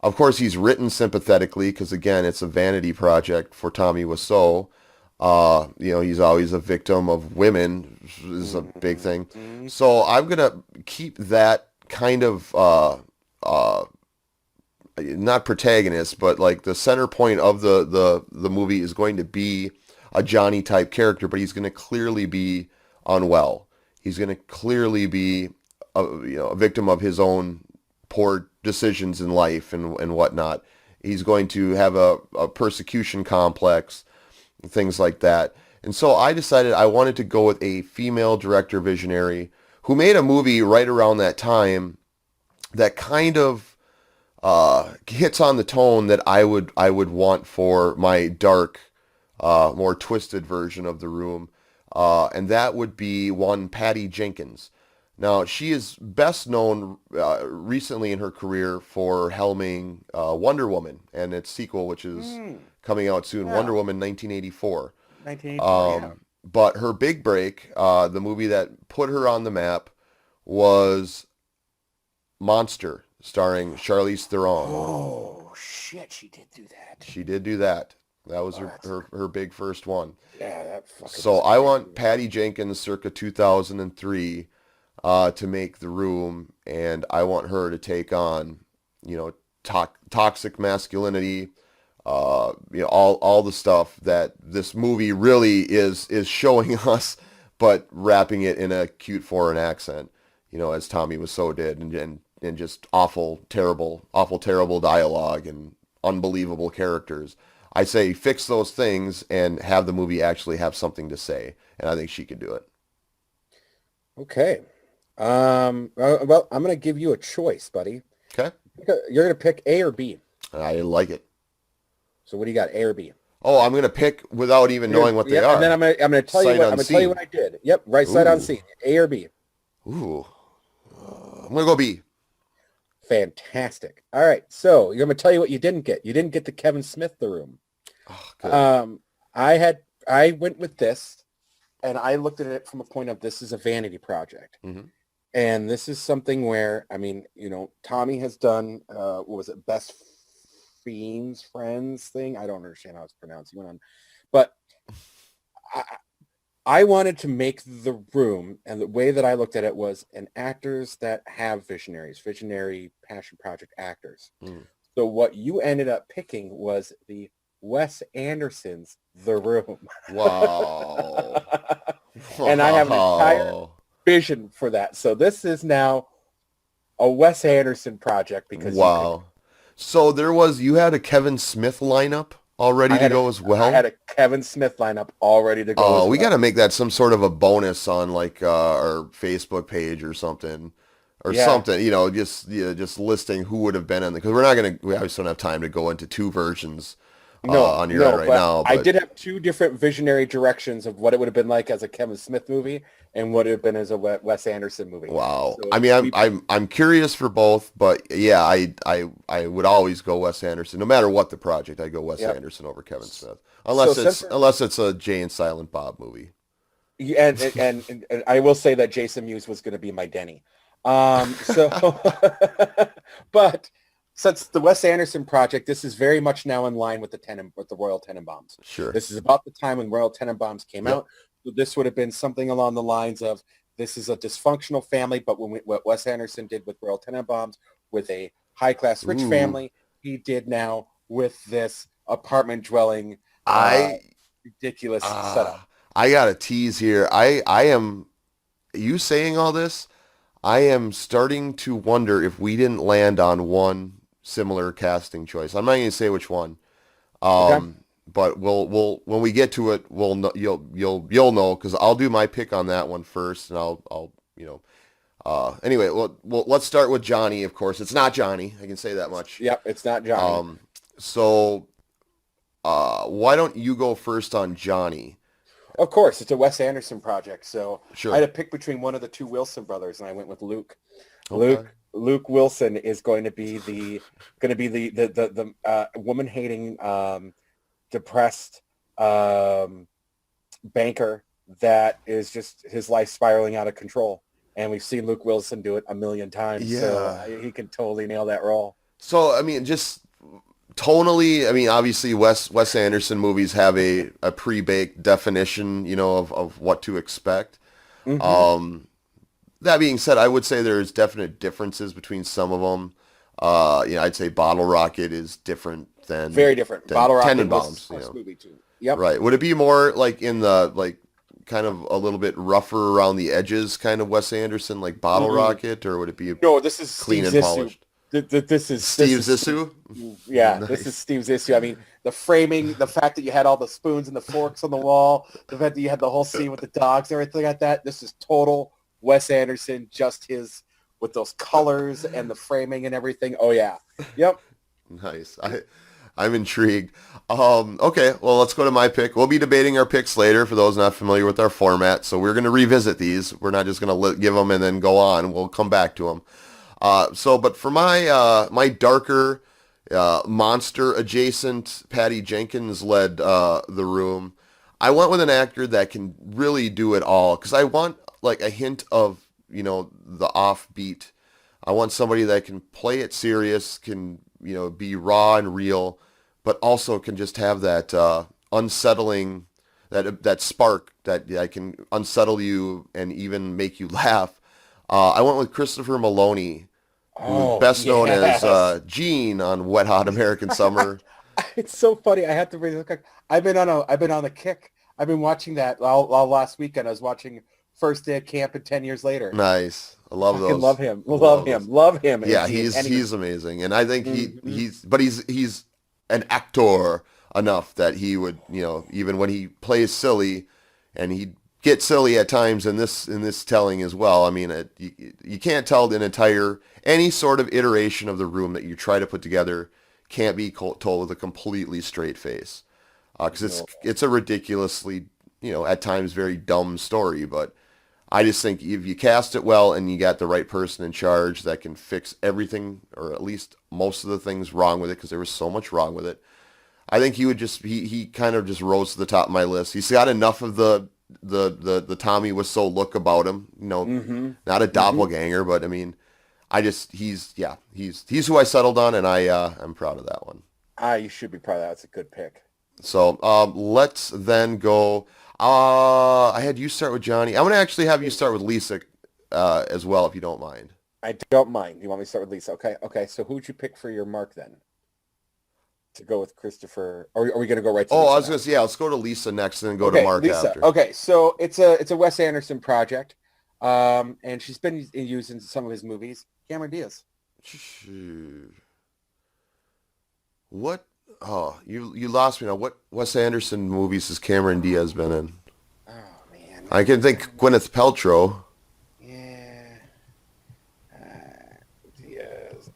Of course, he's written sympathetically because, again, it's a vanity project for Tommy Wiseau. He's always a victim of women, is a big thing. So I'm going to keep that kind of, not protagonist, but like the center point of the movie is going to be a Johnny type character, but he's going to clearly be unwell. He's going to clearly be a victim of his own poor decisions in life and whatnot. He's going to have a persecution complex, things like that. And so I decided I wanted to go with a female director visionary who made a movie right around that time that kind of hits on the tone that I would want for my dark, more twisted version of The Room. And that would be one Patty Jenkins. Now, she is best known recently in her career for helming Wonder Woman and its sequel, which is coming out soon, Wonder Woman 1984. 1984, But her big break, the movie that put her on the map, was Monster, starring Charlize Theron. Oh, shit, she did do that. She did do that. That was her big first one. Yeah, that fucking. So I want Patty Jenkins circa 2003 to make The Room, and I want her to take on, toxic masculinity, all the stuff that this movie really is showing us, but wrapping it in a cute foreign accent, as Tommy Wiseau did, and just awful, terrible dialogue and unbelievable characters. I say fix those things and have the movie actually have something to say, and I think she could do it. Okay. Well, I'm gonna give you a choice, buddy. Okay. You're gonna pick A or B. I like it. So what do you got, A or B? Oh, I'm gonna pick without even knowing what they are. And then I'm gonna tell you what I did. Yep, right side on scene. A or B. Ooh. I'm gonna go B. Fantastic. All right. So you're gonna tell you what you didn't get. You didn't get the Kevin Smith The Room. Oh, good. I went with this, and I looked at it from a point of this is a vanity project. Mm-hmm. And this is something where, Tommy has done, what was it, Best Friends thing? I don't understand how it's pronounced. He went on. But I wanted to make The Room, and the way that I looked at it was actors that have visionary passion project actors. Mm. So what you ended up picking was the Wes Anderson's The Room. Wow. And I have an entire vision for that. So this is now a Wes Anderson project because So you had a Kevin Smith lineup already to go as well? I had a Kevin Smith lineup already to go. Oh, we got to make that some sort of a bonus on like our Facebook page or something. Something, just listing who would have been in because we obviously don't have time to go into two versions on your end right now. But I did have two different visionary directions of what it would have been like as a Kevin Smith movie and what it would have been as a Wes Anderson movie. Wow. So I'm curious for both, but yeah, I would always go Wes Anderson. No matter what the project, I go Wes Anderson over Kevin Smith. Unless it's a Jay and Silent Bob movie. Yeah, and I will say that Jason Mewes was going to be my Denny. But since the Wes Anderson project, this is very much now in line with the Royal Tenenbaums. Sure. This is about the time when Royal Tenenbaums came out. So this would have been something along the lines of, this is a dysfunctional family, but what Wes Anderson did with Royal Tenenbaums with a high-class rich family, he did now with this apartment dwelling, ridiculous setup. I got a tease here. You saying all this, I am starting to wonder if we didn't land on one similar casting choice. I'm not going to say which one, but we'll when we get to it, we'll know, you'll know because I'll do my pick on that one first, and I'll anyway. Well, let's start with Johnny. Of course, it's not Johnny. I can say that much. Yep, it's not Johnny. So why don't you go first on Johnny? Of course, it's a Wes Anderson project, so sure. I had to pick between one of the two Wilson brothers, and I went with Luke. Okay. Luke Wilson is going to be the woman-hating, depressed banker that is just his life spiraling out of control. And we've seen Luke Wilson do it a million times, so he can totally nail that role. So just tonally, obviously Wes Anderson movies have a pre-baked definition, of what to expect. Mm-hmm. That being said, I would say there's definite differences between some of them. I'd say Bottle Rocket is different than very different. Bottle Rocket Tenenbaums, was a movie too. Yep. Right. Would it be more like in the kind of a little bit rougher around the edges, kind of Wes Anderson, like Bottle Rocket, or would it be this is clean Steve and Zissou. polished? This is Steve Zissou? Yeah, Nice. This is Steve Zissou. The framing, the fact that you had all the spoons and the forks on the wall, the fact that you had the whole scene with the dogs and everything like that. This is total Wes Anderson, just his with those colors and the framing and everything. Oh yeah. Yep. Nice. I'm intrigued. Okay, well, let's go to my pick. We'll be debating our picks later for those not familiar with our format. So we're going to revisit these. We're not just going to give them and then go on. We'll come back to them. But for my darker, monster adjacent Patty Jenkins led The Room, I went with an actor that can really do it all because I want like a hint of, the offbeat. I want somebody that can play it serious, can, be raw and real, but also can just have that unsettling, that spark that can unsettle you and even make you laugh. I went with Christopher Maloney, who's best known as Gene on Wet Hot American Summer. It's so funny. I have to bring it. I've been on a kick. I've been watching that all last weekend. I was watching First Day of Camp and 10 Years Later. Nice. I love those. Love him. Love him. Yeah, he's amazing. And I think he's an actor enough that he would, even when he plays silly, and he gets silly at times in this telling as well. I mean, you can't tell any sort of iteration of the room that you try to put together can't be told with a completely straight face. Because it's a ridiculously, at times very dumb story, but I just think if you cast it well and you got the right person in charge that can fix everything, or at least most of the things wrong with it, because there was so much wrong with it, I think he kind of just rose to the top of my list. He's got enough of the Tommy Wiseau look about him, not a doppelganger, but I mean, he's who I settled on, and I'm proud of that one. You should be proud of that. That's a good pick. So let's then go. I had you start with Johnny. I'm going to actually have you start with Lisa as well, if you don't mind. I don't mind. You want me to start with Lisa? Okay. So who'd you pick for your mark then? To go with Christopher, or are we going to go right to Lisa? I was going to say, let's go to Lisa next and then go to Mark Lisa. after. Okay, so it's a Wes Anderson project, and she's been used in some of his movies. Cameron Diaz. What? Oh, you lost me now. What Wes Anderson movies has Cameron Diaz been in? Oh, man. I can think Gwyneth Paltrow. Yeah. Diaz.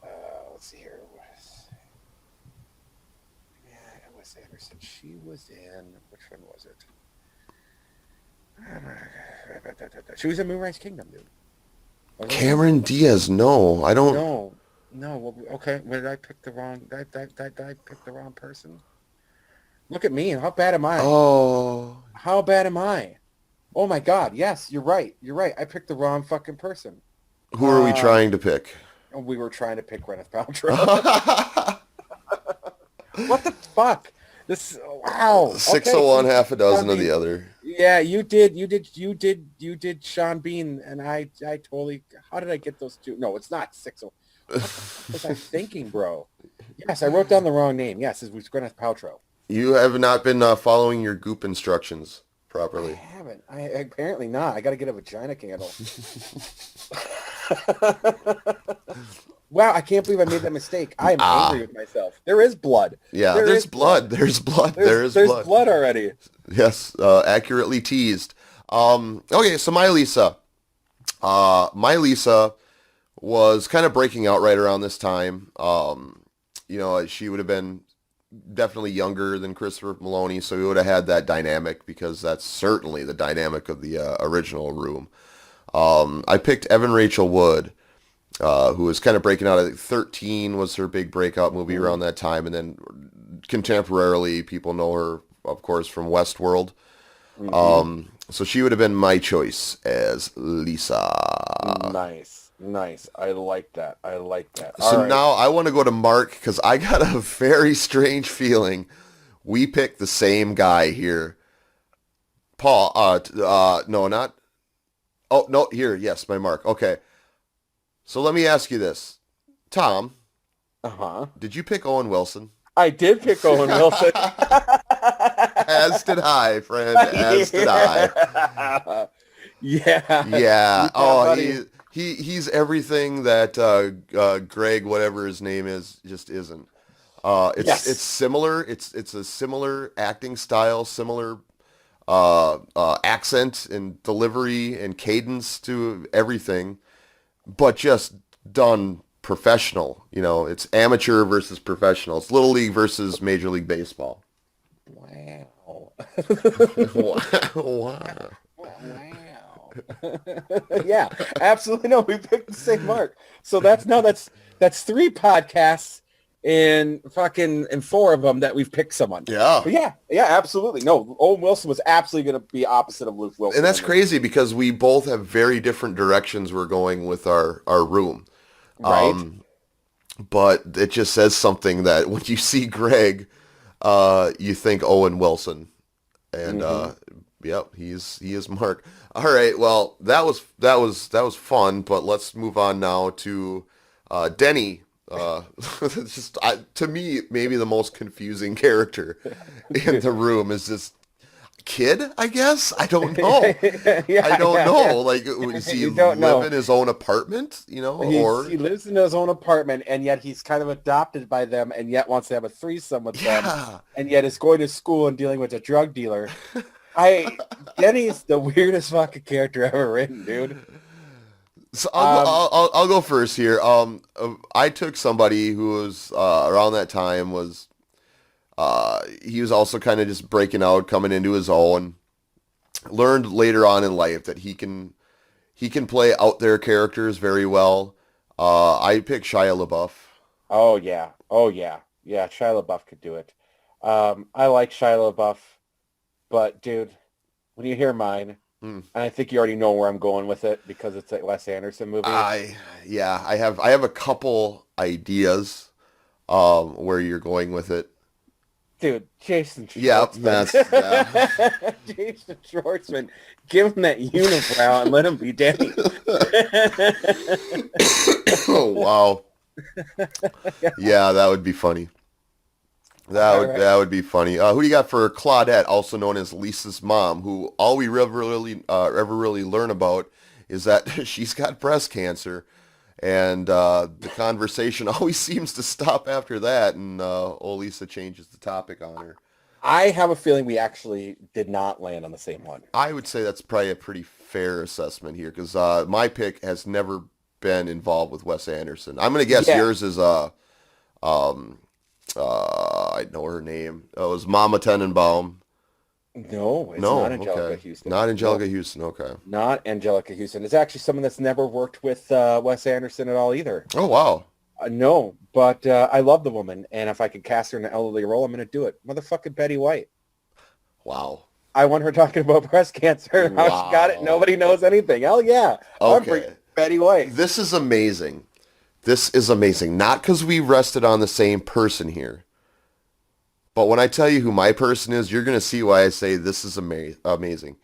Let's see here. Wes Anderson. She was in, which one was it? She was in Moonrise Kingdom, dude. Cameron Diaz, no. I don't. No. Well, okay. Did I pick the wrong? Did I pick the wrong person? Look at me. How bad am I? Oh. How bad am I? Oh my God. Yes, you're right. I picked the wrong fucking person. Who are we trying to pick? We were trying to pick Gwyneth Paltrow. What the fuck? This, wow. 601, half a dozen of the other. Yeah, you did Sean Bean, and I totally. How did I get those two? No, it's not 60. What was I thinking, bro? Yes, I wrote down the wrong name. Yes, it was Gwyneth Paltrow. You have not been following your goop instructions properly. I haven't. Apparently not. I got to get a vagina candle. Wow, I can't believe I made that mistake. I am angry with myself. There is blood. Yeah, there's blood. There's blood. There's blood already. Yes, accurately teased. Okay, so my Lisa was kind of breaking out right around this time. She would have been definitely younger than Christopher Maloney, so we would have had that dynamic, because that's certainly the dynamic of the original Room. I picked Evan Rachel Wood, who was kind of breaking out. I think 13 was her big breakout movie around that time, and then contemporarily, people know her, of course, from Westworld. So she would have been my choice as Lisa. Nice. I like that. So now I want to go to Mark, because I got a very strange feeling we picked the same guy here. Paul, no, not. Oh, no, here, yes, my Mark. Okay. So let me ask you this. Tom. Did you pick Owen Wilson? I did pick Owen Wilson. As did I, friend. As did I. Yeah. Oh, he's everything that Greg, whatever his name is, just isn't. It's similar. It's a similar acting style, similar accent and delivery and cadence to everything, but just done professional. It's amateur versus professional. It's Little League versus Major League Baseball. Wow. Wow. Yeah, absolutely. No, we picked the same mark. So that's 3 podcasts and 4 of them that we've picked someone. Yeah. But yeah, absolutely. No, Owen Wilson was absolutely going to be opposite of Luke Wilson. And that's crazy, because we both have very different directions we're going with our Room. Right. But it just says something that when you see Greg, you think Owen Wilson. And yep, he is Mark. All right, well, that was fun, but let's move on now to Denny. It's just to me, maybe the most confusing character in the room is this kid, I guess. I don't know. I don't know. Like, does he live in his own apartment? Or he lives in his own apartment, and yet he's kind of adopted by them, and yet wants to have a threesome with them, and yet is going to school and dealing with a drug dealer. Denny's the weirdest fucking character ever written, dude. So I'll go first here. I took somebody who was around that time was he was also kind of just breaking out, coming into his own. Learned later on in life that he can play out there characters very well. I picked Shia LaBeouf. Oh yeah, Shia LaBeouf could do it. I like Shia LaBeouf, but dude, when you hear mine. And I think you already know where I'm going with it because it's a Wes Anderson movie. I have a couple ideas where you're going with it. Dude, Jason Schwartzman. Yeah. Jason Schwartzman. Give him that unibrow and let him be Danny. Oh, wow. Yeah, that would be funny. That would be funny. Who do you got for Claudette, also known as Lisa's mom, who all we ever really learn about is that she's got breast cancer, and the conversation always seems to stop after that, and old Lisa changes the topic on her. I have a feeling we actually did not land on the same one. I would say that's probably a pretty fair assessment here, because my pick has never been involved with Wes Anderson. I'm going to guess yours is I know her name. It was Mama Tenenbaum. No, it's not Angelica Houston. Not Angelica Houston, okay. Not Angelica Houston. It's actually someone that's never worked with Wes Anderson at all either. Oh, wow. No, but I love the woman, and if I could cast her in an elderly role, I'm going to do it. Motherfucking Betty White. Wow. I want her talking about breast cancer and how she got it. Nobody knows anything. Hell yeah. Okay. I'm Betty White. This is amazing. This is amazing. Not because we rested on the same person here. But when I tell you who my person is, you're going to see why I say this is amazing.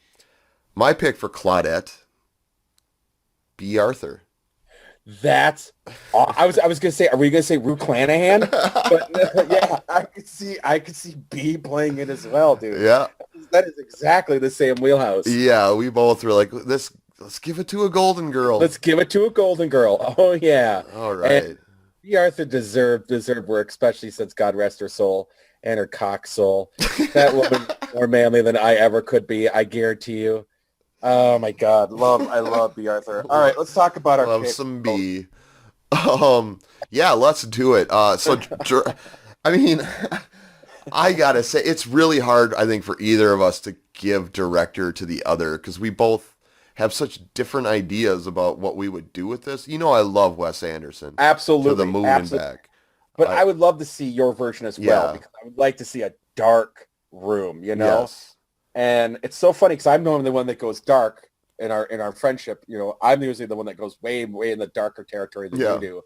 My pick for Claudette, B. Arthur. That's I was going to say, are we going to say Rue Clanahan? But yeah, I could see B playing it as well, dude. Yeah. That is exactly the same wheelhouse. Yeah, we both were like, let's give it to a golden girl. Let's give it to a golden girl. Oh yeah. All right. And B. Arthur deserved work, especially since God rest her soul and her cock soul. That woman more manly than I ever could be, I guarantee you. Oh my God, I love B. Arthur. All right, let's talk about our pick. Some B. Yeah, let's do it. I mean, I gotta say, it's really hard, I think, for either of us to give director to the other because we both have such different ideas about what we would do with this. I love Wes Anderson. Absolutely. To the moon and back. But I would love to see your version as well because I would like to see a dark room, Yes. And it's so funny because I'm normally the one that goes dark in our friendship. I'm usually the one that goes way, way in the darker territory than you do.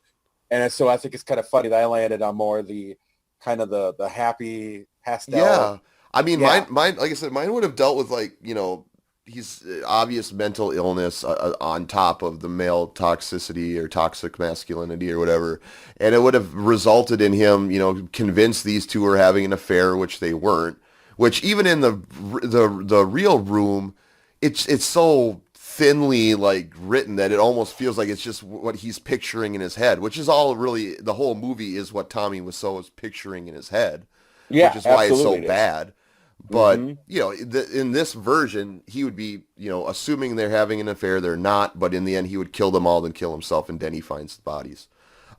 And so I think it's kind of funny that I landed on more the kind of the happy pastel. Yeah. I mean, mine, like I said, mine would have dealt with he's obvious mental illness on top of the male toxicity or toxic masculinity or whatever. And it would have resulted in him, convinced these two were having an affair, which they weren't. Which even in the real room, it's so thinly written that it almost feels like it's just what he's picturing in his head, which is all really the whole movie is what Tommy Wiseau is picturing in his head, which is why it's so bad. But in this version, he would be assuming they're having an affair, they're not, but in the end he would kill them all, then kill himself, and then he finds the bodies.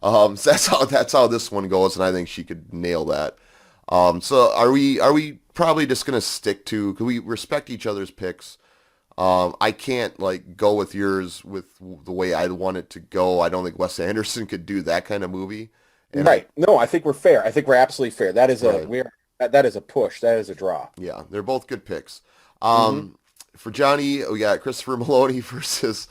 So that's how this one goes, and I think she could nail that. So are we probably just going to stick to, because we respect each other's picks. I can't go with yours with the way I want it to go. I don't think Wes Anderson could do that kind of movie. And No, I think we're fair. I think we're absolutely fair. That is that is a push. That is a draw. Yeah, they're both good picks. For Johnny, we got Christopher Maloney versus,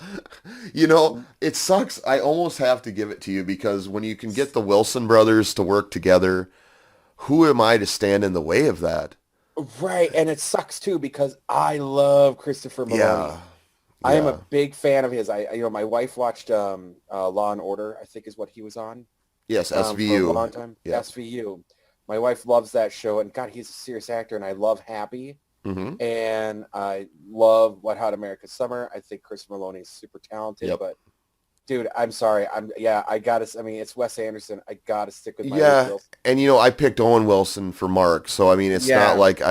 it sucks. I almost have to give it to you because when you can get the Wilson brothers to work together who am I to stand in the way of that? Right, and it sucks too because I love Christopher Maloney. Yeah. I am a Yeah. big fan of his. My wife watched Law and Order, I think is what he was on. Yes, For a SVU. long time. Yeah. SVU. My wife loves that show, and God, he's a serious actor, and I love Happy, Mm-hmm. and I love What Hot America's Summer. I think Chris Maloney is super talented, Yep. but dude, I'm sorry. It's Wes Anderson. I gotta stick with my Luke Yeah, Wilson. and I picked Owen Wilson for Mark, so I mean, it's Yeah. not like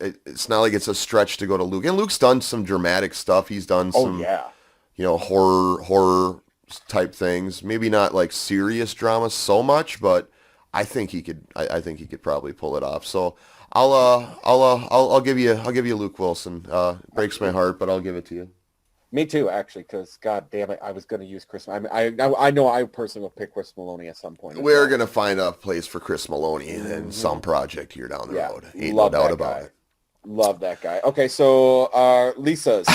it's not like it's a stretch to go to Luke. And Luke's done some dramatic stuff. He's done Oh some, yeah. horror type things. Maybe not like serious drama so much, but I think he could. I think he could probably pull it off. So I'll give you Luke Wilson. Breaks my heart, but I'll give it to you. Me too, actually, because God damn it, I was going to use Chris. I know I personally will pick Chris Maloney at some point. We're gonna find a place for Chris Maloney in some project here down the road. Ain't love no doubt that about guy. it. Love that guy. Okay, so Lisa's.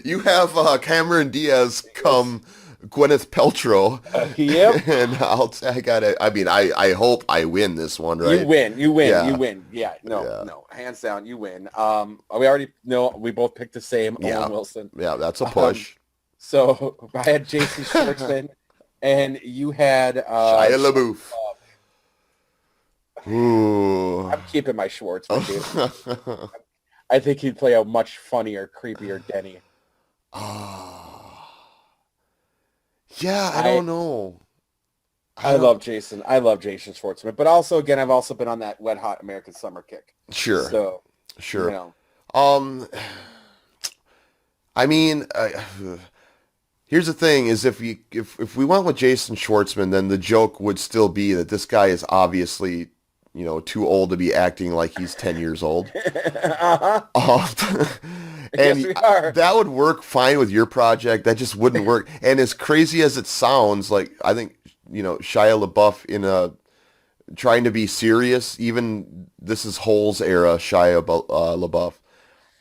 You have Cameron Diaz come Gwyneth Paltrow, Yep. and I hope I win this one, right? You win. Yeah. You win. Yeah. No. Hands down, you win. We already know we both picked the same. Yeah. Owen Wilson. Yeah, that's a push. So I had Jason Schwartzman, and you had Shia LaBeouf. Ooh. I'm keeping my Schwartzman, dude. I think he'd play a much funnier, creepier Denny. Yeah, I don't know. I love Jason Schwartzman, but also again, I've also been on that Wet Hot American Summer kick. Sure. So Sure. You know. I mean, here's the thing: is if we went with Jason Schwartzman, then the joke would still be that this guy is obviously, too old to be acting like he's 10 years old. And Yes, we are. that would work fine with your project. That just wouldn't work. And as crazy as it sounds, like I think Shia LaBeouf in trying to be serious. Even this is Hole's era, Shia LaBeouf.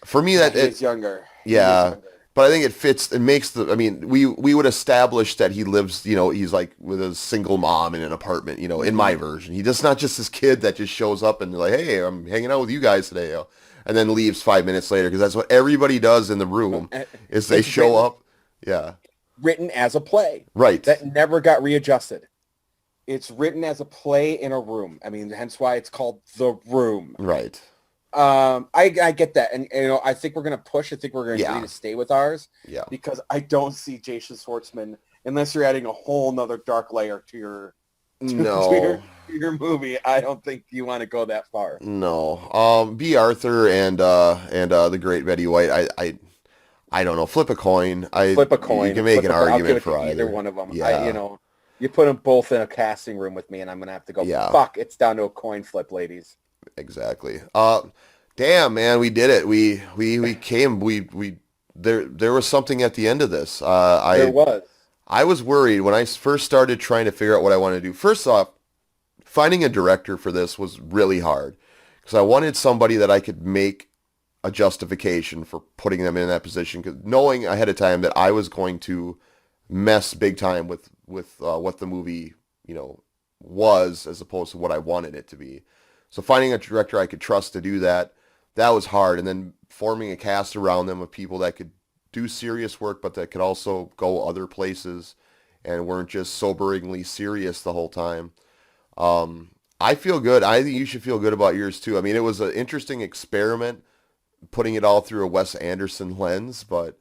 For me, that He's younger. yeah, He is younger. but I think it fits. It makes the. I mean, we would establish that he lives. He's like with a single mom in an apartment. In my version, he just not just this kid that just shows up and like, hey, I'm hanging out with you guys today, and then leaves 5 minutes later because that's what everybody does in the room is they show up. Yeah, Written as a play. right. That never got readjusted. It's written as a play in a room. I mean, hence why it's called The Room. Right. I get that, and I think we're gonna push. I think we're gonna agree to stay with ours. Yeah. Because I don't see Jason Schwartzman unless you're adding a whole nother dark layer to your No. your movie. I don't think you want to go that far. No. B. Arthur and the great Betty White. I don't know. Flip a coin. Flip a coin. You can make an I'll give argument it for to either either one of them. Yeah. You put them both in a casting room with me, and I'm gonna have to go. Yeah. Fuck! It's down to a coin flip, ladies. Exactly. Damn, man, we did it. We came. There was something at the end of this. There was. I was worried when I first started trying to figure out what I wanted to do. First off, finding a director for this was really hard because I wanted somebody that I could make a justification for putting them in that position, because knowing ahead of time that I was going to mess big time with what the movie was as opposed to what I wanted it to be. So finding a director I could trust to do that was hard, and then forming a cast around them of people that could do serious work but that could also go other places and weren't just soberingly serious the whole time. I feel good. I think you should feel good about yours too. I mean, it was an interesting experiment putting it all through a Wes Anderson lens, but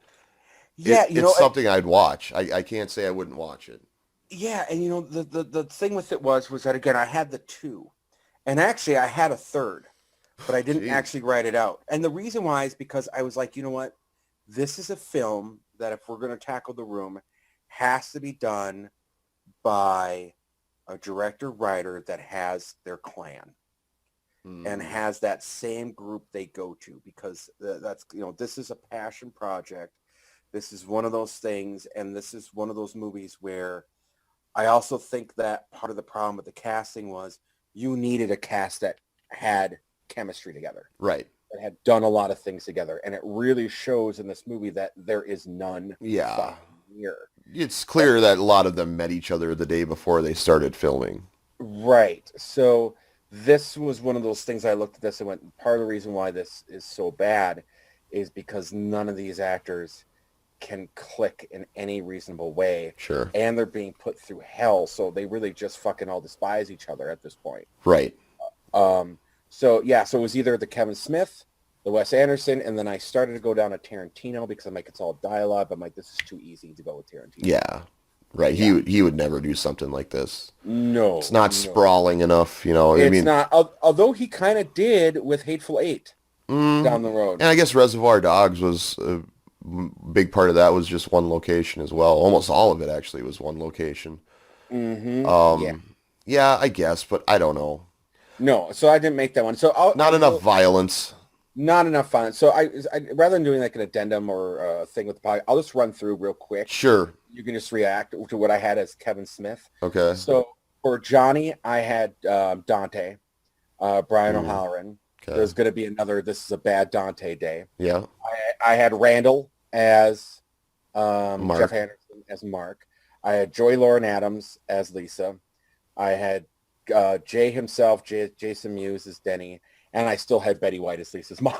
it's something I'd watch. I can't say I wouldn't watch it. Yeah, and the thing with it was that again I had the two, and actually I had a third, but I didn't actually write it out. And the reason why is because I was like, you know what, this is a film that if we're going to tackle The Room, has to be done by a director writer that has their clan. And has that same group they go to, because that's this is a passion project. This is one of those things, and this is one of those movies where I also think that part of the problem with the casting was you needed a cast that had chemistry together, right? That had done a lot of things together, and it really shows in this movie that there is none. Yeah, here. It's clear that a lot of them met each other the day before they started filming. Right. So this was one of those things I looked at this and went, part of the reason why this is so bad is because none of these actors can click in any reasonable way. Sure. And they're being put through hell. So they really just fucking all despise each other at this point. Right. So it was either the Kevin Smith, the Wes Anderson, and then I started to go down to Tarantino because I'm like, it's all dialogue. I'm like, this is too easy to go with Tarantino. Yeah. Right. Yeah. He would never do something like this. No. It's not sprawling enough, you know. It's not. Although he kind of did with Hateful Eight down the road. And I guess Reservoir Dogs was a big part of that was just one location as well. Almost all of it actually was one location. Mm-hmm. Yeah, I guess, but I don't know. No, so I didn't make that one. So not enough violence. Not enough fun. So I rather than doing like an addendum or a thing with the podcast, I'll just run through real quick. Sure. You can just react to what I had as Kevin Smith. Okay. So for Johnny, I had Dante, Brian O'Halloran. Okay. There's going to be another This Is a Bad Dante Day. Yeah. I had Randall as Mark. Jeff Anderson as Mark. I had Joy Lauren Adams as Lisa. I had Jay himself, Jason Mewes as Denny. And I still had Betty White as Lisa's mom.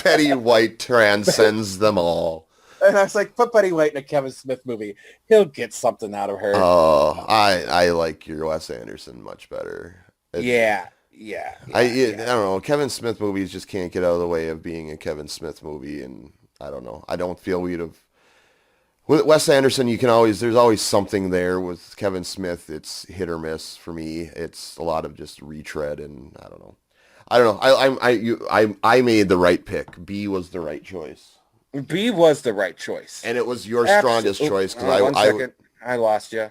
Betty White transcends them all. And I was like, put Betty White in a Kevin Smith movie. He'll get something out of her. Oh, I like your Wes Anderson much better. Yeah. I don't know. Kevin Smith movies just can't get out of the way of being a Kevin Smith movie, and I don't know. I don't feel we'd have. With Wes Anderson, there's always something there. With Kevin Smith, it's hit or miss for me. It's a lot of just retread, and I don't know. I made the right pick. B was the right choice. B was the right choice. And it was your strongest choice. One second. I lost you.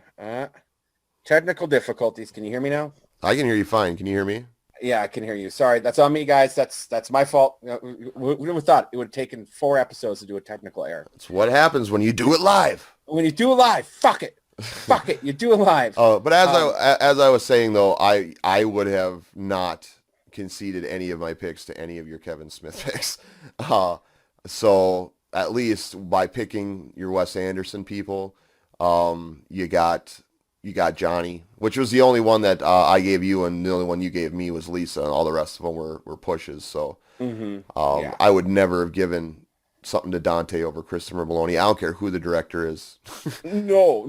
Technical difficulties. Can you hear me now? I can hear you fine. Can you hear me? Yeah, I can hear you. Sorry, that's on me, guys. That's my fault. We never thought it would have taken 4 episodes to do a technical error. That's what happens when you do it live. When you do it live, fuck it. You do it live. But as I was saying though, I would have not conceded any of my picks to any of your Kevin Smith picks. So at least by picking your Wes Anderson people, you got Johnny, which was the only one that I gave you, and the only one you gave me was Lisa, and all the rest of them were pushes. So I would never have given something to Dante over Christopher Maloney. I don't care who the director is. No.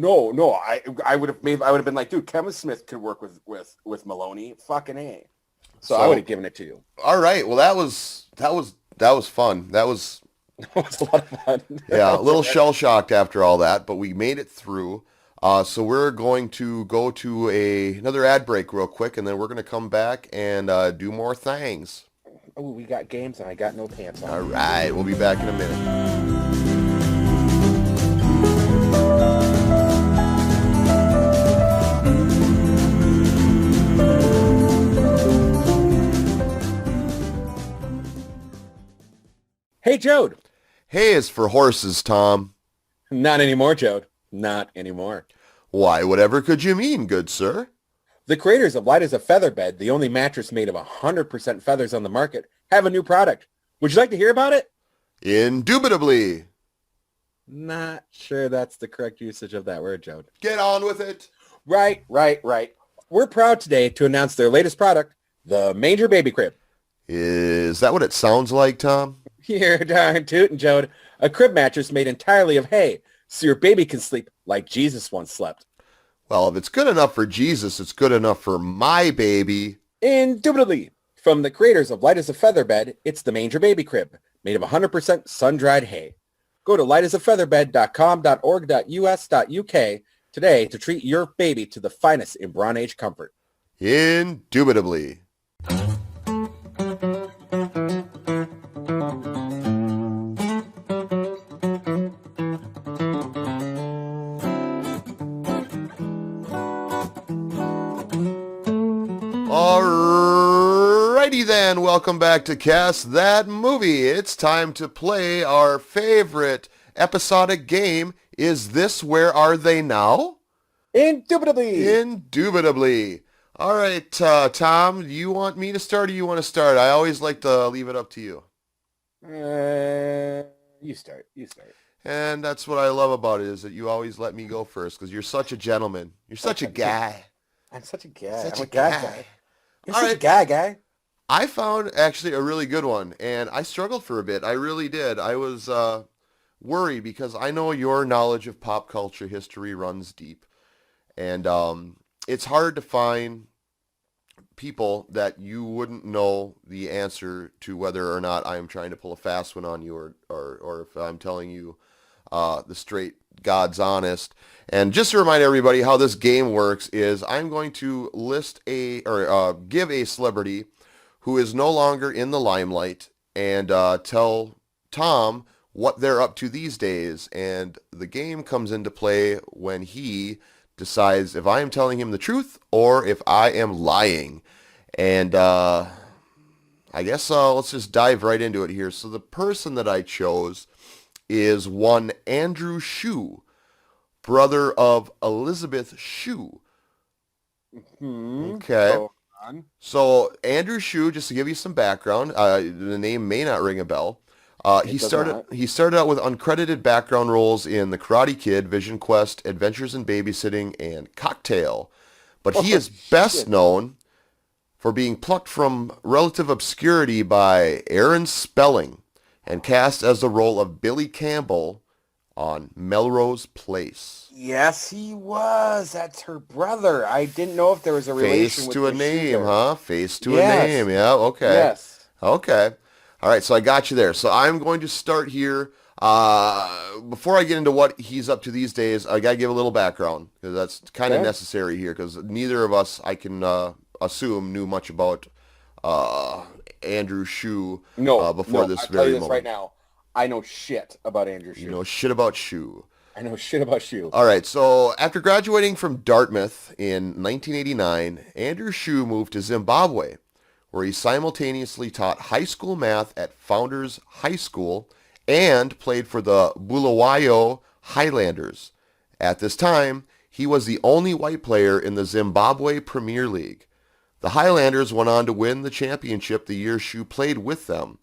I would have been like, dude, Kevin Smith could work with Maloney. Fucking A. So I would have given it to you. All right. Well, that was fun. That was a lot of fun. Yeah, a little shell-shocked after all that, but we made it through. So we're going to go to another ad break real quick, and then we're going to come back and do more things. Oh, we got games, and I got no pants on. All right, we'll be back in a minute. Hey, Joad. Hey, it's for horses, Tom. Not anymore, Joad. Not anymore. Why, whatever could you mean, good sir? The creators of Light as a Feather Bed, the only mattress made of 100% feathers on the market, have a new product. Would you like to hear about it? Indubitably. Not sure that's the correct usage of that word, Joad. Get on with it. Right. We're proud today to announce their latest product, the Manger Baby Crib. Is that what it sounds like, Tom? You're darn tootin', Joad. A crib mattress made entirely of hay, so your baby can sleep like Jesus once slept. Well, if it's good enough for Jesus, it's good enough for my baby. Indubitably. From the creators of Light as a Feather Bed, it's the Manger Baby Crib, made of 100% sun-dried hay. Go to lightasafeatherbed.com.org.us.uk today to treat your baby to the finest in Bronze Age comfort. Indubitably. Alrighty then, welcome back to Cast That Movie. It's time to play our favorite episodic game. Is this Where Are They Now? Indubitably. Indubitably. All right, Tom, do you want me to start or you want to start? I always like to leave it up to you. You start. And that's what I love about it, is that you always let me go first because you're such a gentleman. You're such a guy. I'm such a guy. Such I'm a a guy guy. guy. You're All such a right. guy. I found actually a really good one, and I struggled for a bit. I really did. I was worried because I know your knowledge of pop culture history runs deep, and it's hard to find people that you wouldn't know the answer to whether or not I am trying to pull a fast one on you, or if I'm telling you the straight God's honest. And just to remind everybody how this game works is I'm going to list or give a celebrity who is no longer in the limelight and tell Tom what they're up to these days. And the game comes into play when he decides if I am telling him the truth or if I am lying. And I guess let's just dive right into it here. So the person that I chose is one Andrew Shue, brother of Elizabeth Shue. Okay. Go on. So Andrew Shue, just to give you some background, the name may not ring a bell. He does started not. he started out with uncredited background roles in The Karate Kid, Vision Quest, Adventures in Babysitting, and Cocktail. But he is best shit. known for being plucked from relative obscurity by Aaron Spelling and cast as the role of Billy Campbell on Melrose Place. Yes, he was. That's her brother. I didn't know if there was a relation Face with to a the name, shooter. huh? Face to a Yes. name. Yeah, okay. Yes. Okay. All right, so I got you there. So I'm going to start here. Before I get into what he's up to these days, I got to give a little background because that's kind of Okay. necessary here because neither of us, I can assume, knew much about Andrew Shue No, before no. this I'll tell very you this moment. right now. I know shit about Andrew Shue. You know shit about Shue. I know shit about Shue. All right, so after graduating from Dartmouth in 1989, Andrew Shue moved to Zimbabwe, where he simultaneously taught high school math at Founders High School and played for the Bulawayo Highlanders. At this time, he was the only white player in the Zimbabwe Premier League. The Highlanders went on to win the championship the year Shue played with them.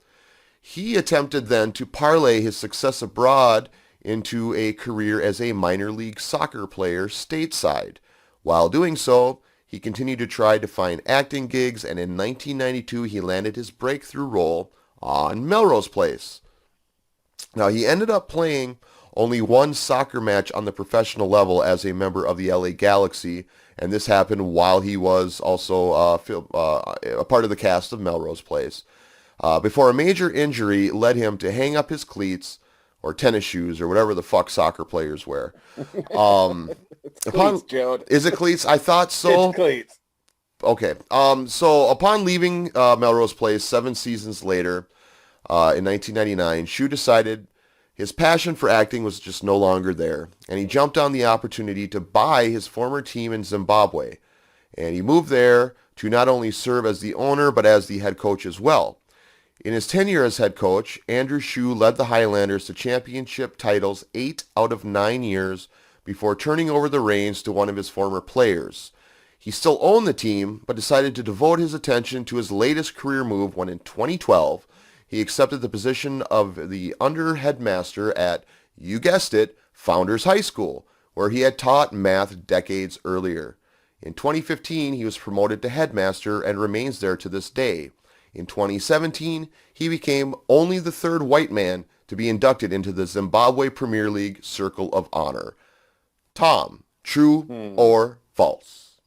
He attempted then to parlay his success abroad into a career as a minor league soccer player stateside. While doing so, he continued to try to find acting gigs, and in 1992 he landed his breakthrough role on Melrose Place. Now, he ended up playing only one soccer match on the professional level as a member of the LA Galaxy, and this happened while he was also a part of the cast of Melrose Place. Before a major injury led him to hang up his cleats, or tennis shoes, or whatever the fuck soccer players wear. Cleats, Joad. Is it cleats? I thought so. It's cleats. Okay. So upon leaving Melrose Place 7 seasons later, in 1999, Shue decided his passion for acting was just no longer there, and he jumped on the opportunity to buy his former team in Zimbabwe. And he moved there to not only serve as the owner, but as the head coach as well. In his tenure as head coach, Andrew Shue led the Highlanders to championship titles 8 out of 9 years before turning over the reins to one of his former players. He still owned the team, but decided to devote his attention to his latest career move when in 2012, he accepted the position of the under headmaster at, you guessed it, Founders High School, where he had taught math decades earlier. In 2015, he was promoted to headmaster and remains there to this day. In 2017, he became only the third white man to be inducted into the Zimbabwe Premier League Circle of Honor. Tom, true or false?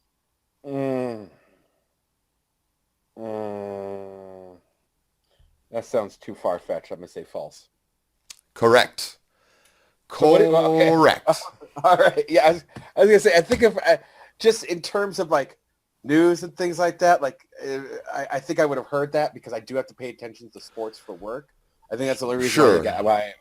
That sounds too far-fetched. I'm going to say false. Correct. So okay. Correct. All right. Yeah, I was going to say, I think if just in terms of like news and things like that, like I think I would have heard that because I do have to pay attention to sports for work. I think that's the only reason Sure. why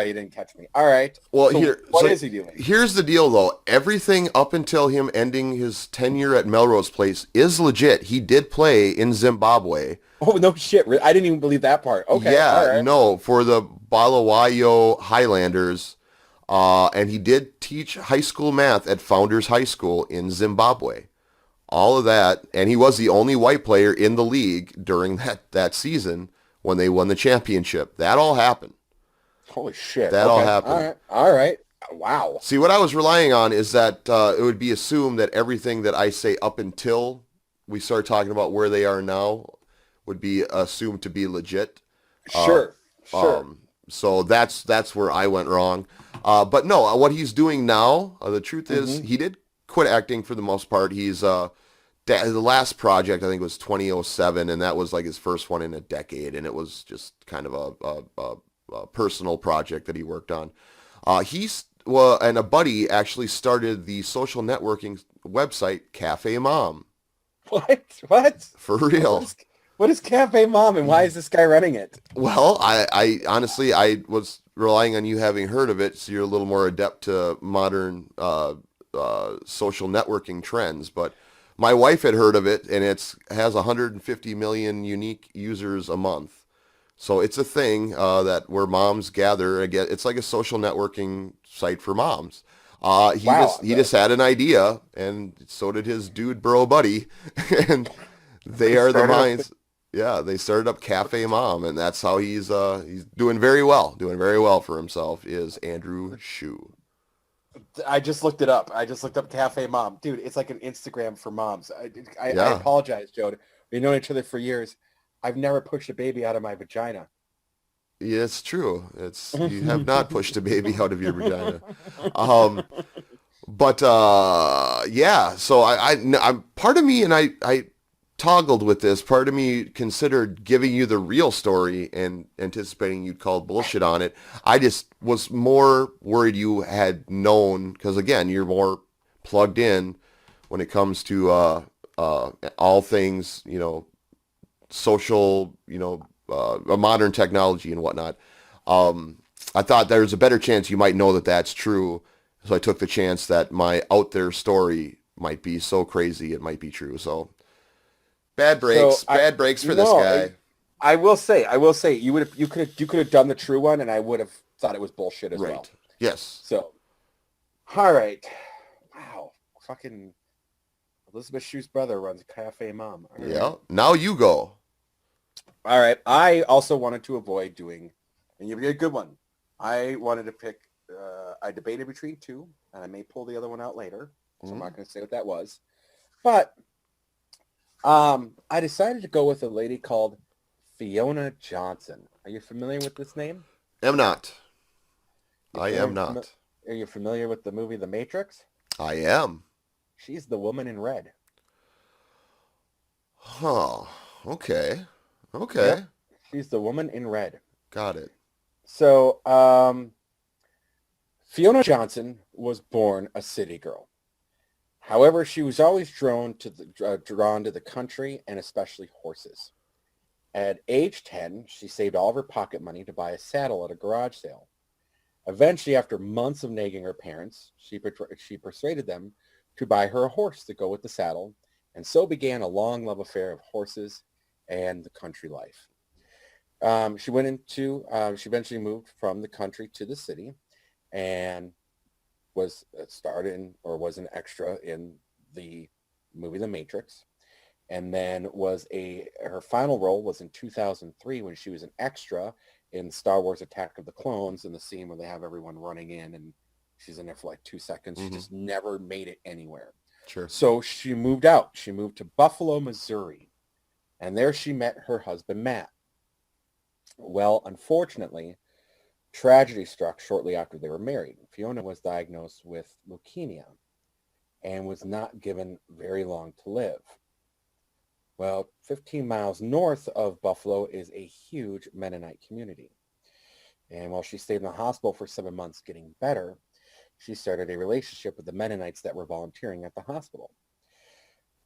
you didn't catch me. All right. Well, so here, what so is he doing? Here's the deal, though. Everything up until him ending his tenure at Melrose Place is legit. He did play in Zimbabwe. Oh, no shit. I didn't even believe that part. Okay. Yeah, all right. no, for the Bulawayo Highlanders. And he did teach high school math at Founders High School in Zimbabwe. All of that. And he was the only white player in the league during that season when they won the championship. That all happened. Holy shit. That all Okay. happened. All right. Wow. See, what I was relying on is that it would be assumed that everything that I say up until we start talking about where they are now would be assumed to be legit. Uh, Sure. Sure. so that's where I went wrong. But no, what he's doing now, the truth is, Mm-hmm. he did quit acting for the most part. He's the last project I think was 2007, and that was like his first one in a decade, and it was just kind of a personal project that he worked on. And a buddy actually started the social networking website Cafe Mom. What? What? For real. What is Cafe Mom, and why is this guy running it? Well, I honestly, I was relying on you having heard of it, so you're a little more adept to modern social networking trends. But my wife had heard of it, and has 150 million unique users a month. So it's a thing that where moms gather. Again, it's like a social networking site for moms. He just had an idea, and so did his dude bro buddy, and they are the minds. Yeah, they started up Cafe Mom, and that's how he's doing very well for himself. Is Andrew Shue. I just looked it up. I just looked up Cafe Mom. Dude, it's like an Instagram for moms. I Yeah. apologize, Joe. We've known each other for years. I've never pushed a baby out of my vagina. Yeah, it's true. You have not pushed a baby out of your vagina. Yeah. So I'm part of me, and I toggled with this. Part of me considered giving you the real story and anticipating you'd call bullshit on it. I just was more worried you had known, because again, you're more plugged in when it comes to all things, social, modern technology and whatnot. I thought there was a better chance you might know that that's true. So I took the chance that my out there story might be so crazy it might be true. So bad breaks for this guy. I will say you could have done the true one, and I would have thought it was bullshit as well. Yes. So, all right. Wow. Fucking Elizabeth Shue's brother runs Cafe Mom. All right. Yeah. Now you go. All right. I also wanted to avoid doing, and you get a good one. I wanted to pick, I debated between two, and I may pull the other one out later. So I'm not going to say what that was. But I decided to go with a lady called Fiona Johnson. Are you familiar with this name? Am not. I am not. Are you familiar with the movie The Matrix? I am. She's the woman in red. Huh. Okay. Yep. She's the woman in red. Got it. So, Fiona Johnson was born a city girl. However, she was always drawn to the country and especially horses. At age 10, she saved all of her pocket money to buy a saddle at a garage sale. Eventually, after months of nagging her parents, she persuaded them to buy her a horse to go with the saddle, and so began a long love affair of horses and the country life. She eventually moved from the country to the city, and was an extra in the movie The Matrix, and then her final role was in 2003 when she was an extra in Star Wars Attack of the Clones, in the scene where they have everyone running in, and she's in there for like 2 seconds. She just never made it anywhere. Sure. So she moved out. She moved to Buffalo, Missouri, and there she met her husband, Matt. Well, unfortunately, tragedy struck shortly after they were married. Fiona was diagnosed with leukemia and was not given very long to live. Well, 15 miles north of Buffalo is a huge Mennonite community. And while she stayed in the hospital for 7 months getting better, she started a relationship with the Mennonites that were volunteering at the hospital.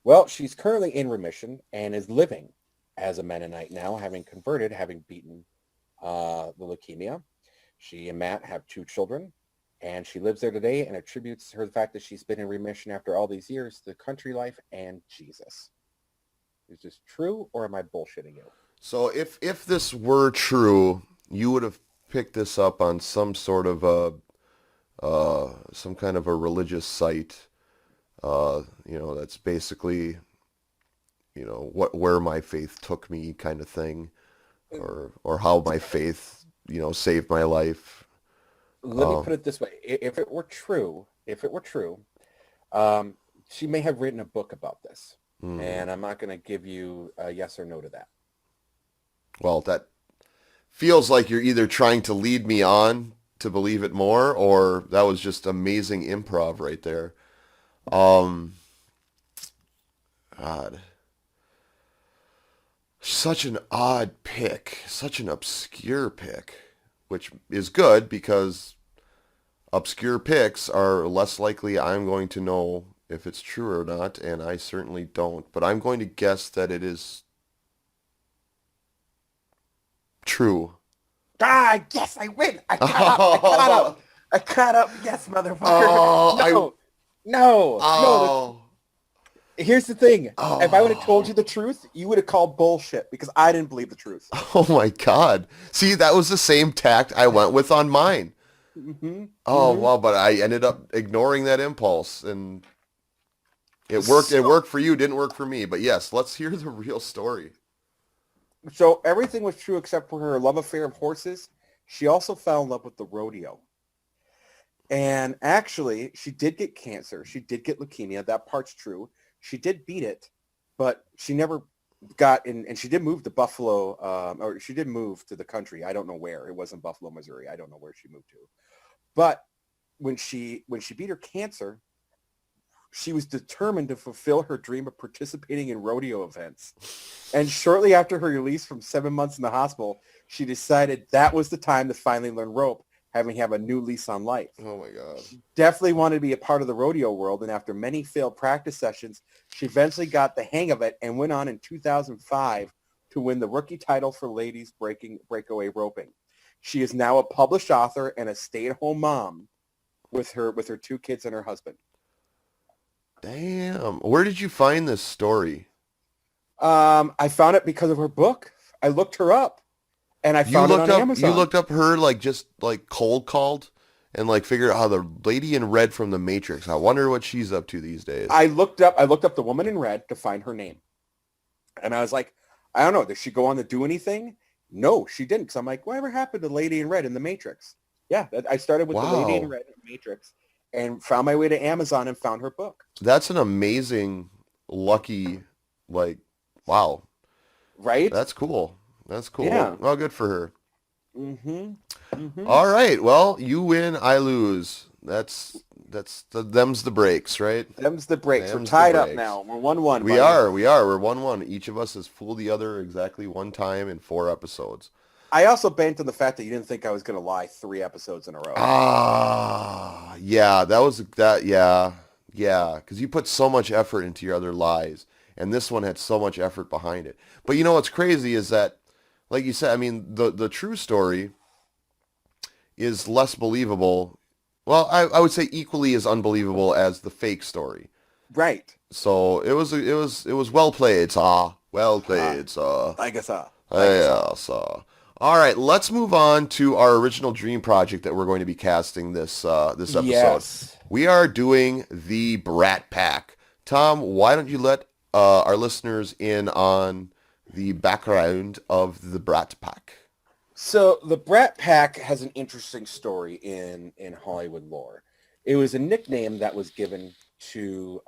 Well, she's currently in remission and is living as a Mennonite now, having converted, having beaten the leukemia. She and Matt have 2 children, and she lives there today and attributes the fact that she's been in remission after all these years to country life and Jesus. Is this true, or am I bullshitting you? So if this were true, you would have picked this up on some sort of some kind of a religious site, that's basically, where my faith took me kind of thing, or how my faith saved my life. Let me put it this way: if it were true, she may have written a book about this, and I'm not going to give you a yes or no to that. Well, that feels like you're either trying to lead me on to believe it more, or that was just amazing improv right there. God. Such an odd pick, such an obscure pick, which is good because obscure picks are less likely I'm going to know if it's true or not, and I certainly don't. But I'm going to guess that it is true. Ah, yes, I win. I caught up. I caught up. Yes, motherfucker. Oh, No. Here's the thing. If I would have told you the truth, you would have called bullshit because I didn't believe the truth. Oh my God. See, that was the same tact I went with on mine. Well, but I ended up ignoring that impulse, and it worked. It worked for you, didn't work for me. But yes, let's hear the real story. So everything was true except for her love affair of horses. She also fell in love with the rodeo. And actually, she did get cancer. She did get leukemia. That part's true. She did beat it, but she never got in, and she did move to Buffalo, or she did move to the country. I don't know where. It wasn't Buffalo, Missouri. I don't know where she moved to. But when she beat her cancer, she was determined to fulfill her dream of participating in rodeo events. And shortly after her release from 7 months in the hospital, she decided that was the time to finally learn rope, having a new lease on life. Oh my God. Definitely wanted to be a part of the rodeo world, and after many failed practice sessions, she eventually got the hang of it and went on in 2005 to win the rookie title for ladies breakaway roping. She is now a published author and a stay-at-home mom with her 2 kids and her husband. Damn. Where did you find this story? I found it because of her book. I looked her up, and I found it on Amazon. You looked up her just cold called and figured out the lady in red from The Matrix. I wonder what she's up to these days. I looked up the woman in red to find her name, and I was like, I don't know. Did she go on to do anything? No, she didn't. Because I'm like, whatever happened to Lady in Red in The Matrix? Yeah, I started with the Lady in Red in The Matrix and found my way to Amazon and found her book. That's an amazing, lucky, wow. Right? That's cool. Yeah. Well, good for her. All right. Well, you win, I lose. Them's the breaks, right? Them's the breaks. We're tied up now. We're 1-1. We are. We're 1-1. Each of us has fooled the other exactly one time in 4 episodes. I also banked on the fact that you didn't think I was going to lie 3 episodes in a row. Yeah. Yeah. Because you put so much effort into your other lies, and this one had so much effort behind it. But you know what's crazy is that, like you said, I mean, the true story is less believable. Well, I would say equally as unbelievable as the fake story. Right. So it was well played, saw. Well played, saw. I guess so. Yeah, saw. All right, let's move on to our original dream project that we're going to be casting this episode. Yes. We are doing the Brat Pack. Tom, why don't you let our listeners in on the background of the Brat Pack? So the Brat Pack has an interesting story in Hollywood lore. It was a nickname that was given to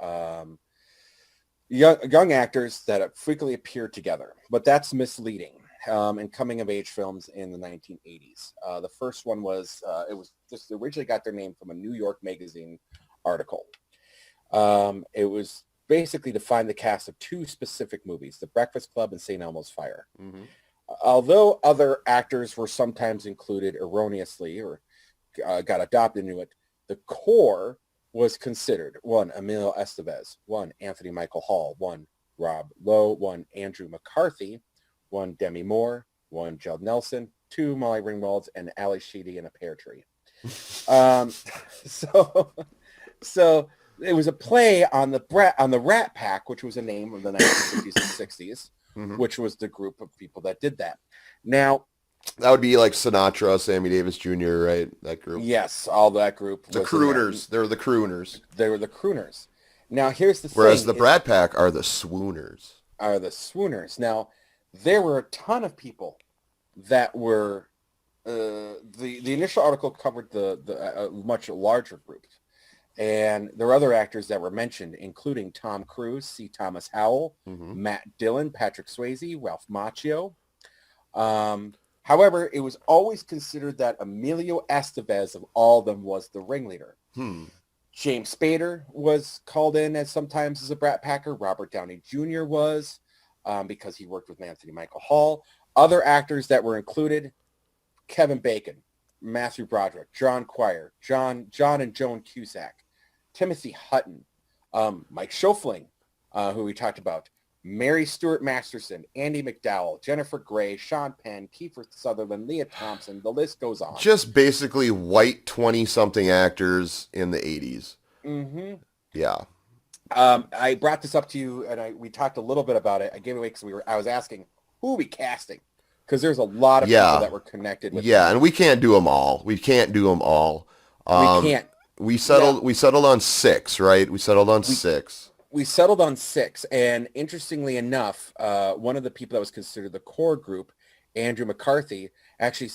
young actors that frequently appeared together, but that's misleading. In coming-of-age films in the 1980s, the first one was they originally got their name from a New York magazine article. It was basically to find the cast of 2 specific movies, The Breakfast Club and St. Elmo's Fire. Mm-hmm. Although other actors were sometimes included erroneously or got adopted into it, the core was considered 1, Emilio Estevez, 1, Anthony Michael Hall, 1, Rob Lowe, 1, Andrew McCarthy, 1, Demi Moore, 1, Judd Nelson, 2, Molly Ringwald, and Ali Sheedy in a pear tree. So it was a play on the Rat Pack, which was a name of the 1950s and 60s. Mm-hmm. Which was the group of people that did that. Now, that would be like Sinatra, Sammy Davis Jr., right? That group. Yes, all that group. The crooners. They were the crooners. They were the crooners. Now, here's the thing. Whereas the Brat Pack are the swooners. Now, there were a ton of people that were the initial article covered the much larger group, and there were other actors that were mentioned, including Tom Cruise, C. Thomas Howell, Matt Dillon, Patrick Swayze, Ralph Macchio. However, it was always considered that Emilio Estevez of all of them was the ringleader. James Spader was called in as sometimes as a Brat Packer. Robert Downey Jr. was, because he worked with Anthony Michael Hall. Other actors that were included: Kevin Bacon, Matthew Broderick, John Quire, John and Joan Cusack, Timothy Hutton, Mike Schofling, who we talked about, Mary Stuart Masterson, Andy McDowell, Jennifer Grey, Sean Penn, Kiefer Sutherland, Leah Thompson. The list goes on. Just basically white 20-something actors in the 80s. Yeah. I brought this up to you, and we talked a little bit about it. I gave it away because I was asking, who are we casting? Because there's a lot of people that were connected with. Yeah, and we can't do them all. We can't. We settled on 6, right? We settled on 6. We settled on 6, and interestingly enough, one of the people that was considered the core group, Andrew McCarthy, actually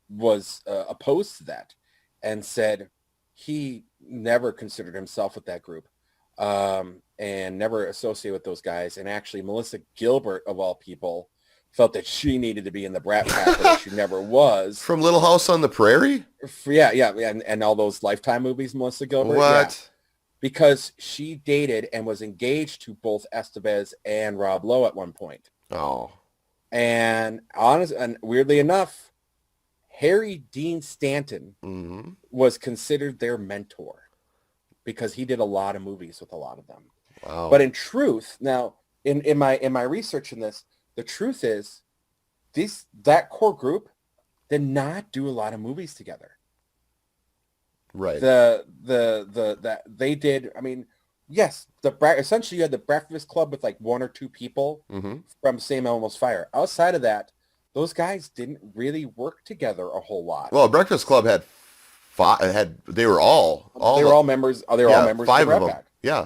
was opposed to that and said he never considered himself with that group, and never associated with those guys. And actually, Melissa Gilbert, of all people, felt that she needed to be in the Brat Pack, but she never was. From Little House on the Prairie? Yeah, and all those Lifetime movies, Melissa Gilbert. What? Yeah. Because she dated and was engaged to both Estevez and Rob Lowe at one point. Oh. And weirdly enough, Harry Dean Stanton was considered their mentor because he did a lot of movies with a lot of them. Wow. But in truth, now in my research in this, the truth is that core group did not do a lot of movies together. Right. That they did. I mean, yes, essentially you had the Breakfast Club with like 1 or 2 people from Same Almost Fire. Outside of that, those guys didn't really work together a whole lot. Well, Breakfast Club had 5. They were all members. They were all members 5 of the of them. Brat Pack. Yeah.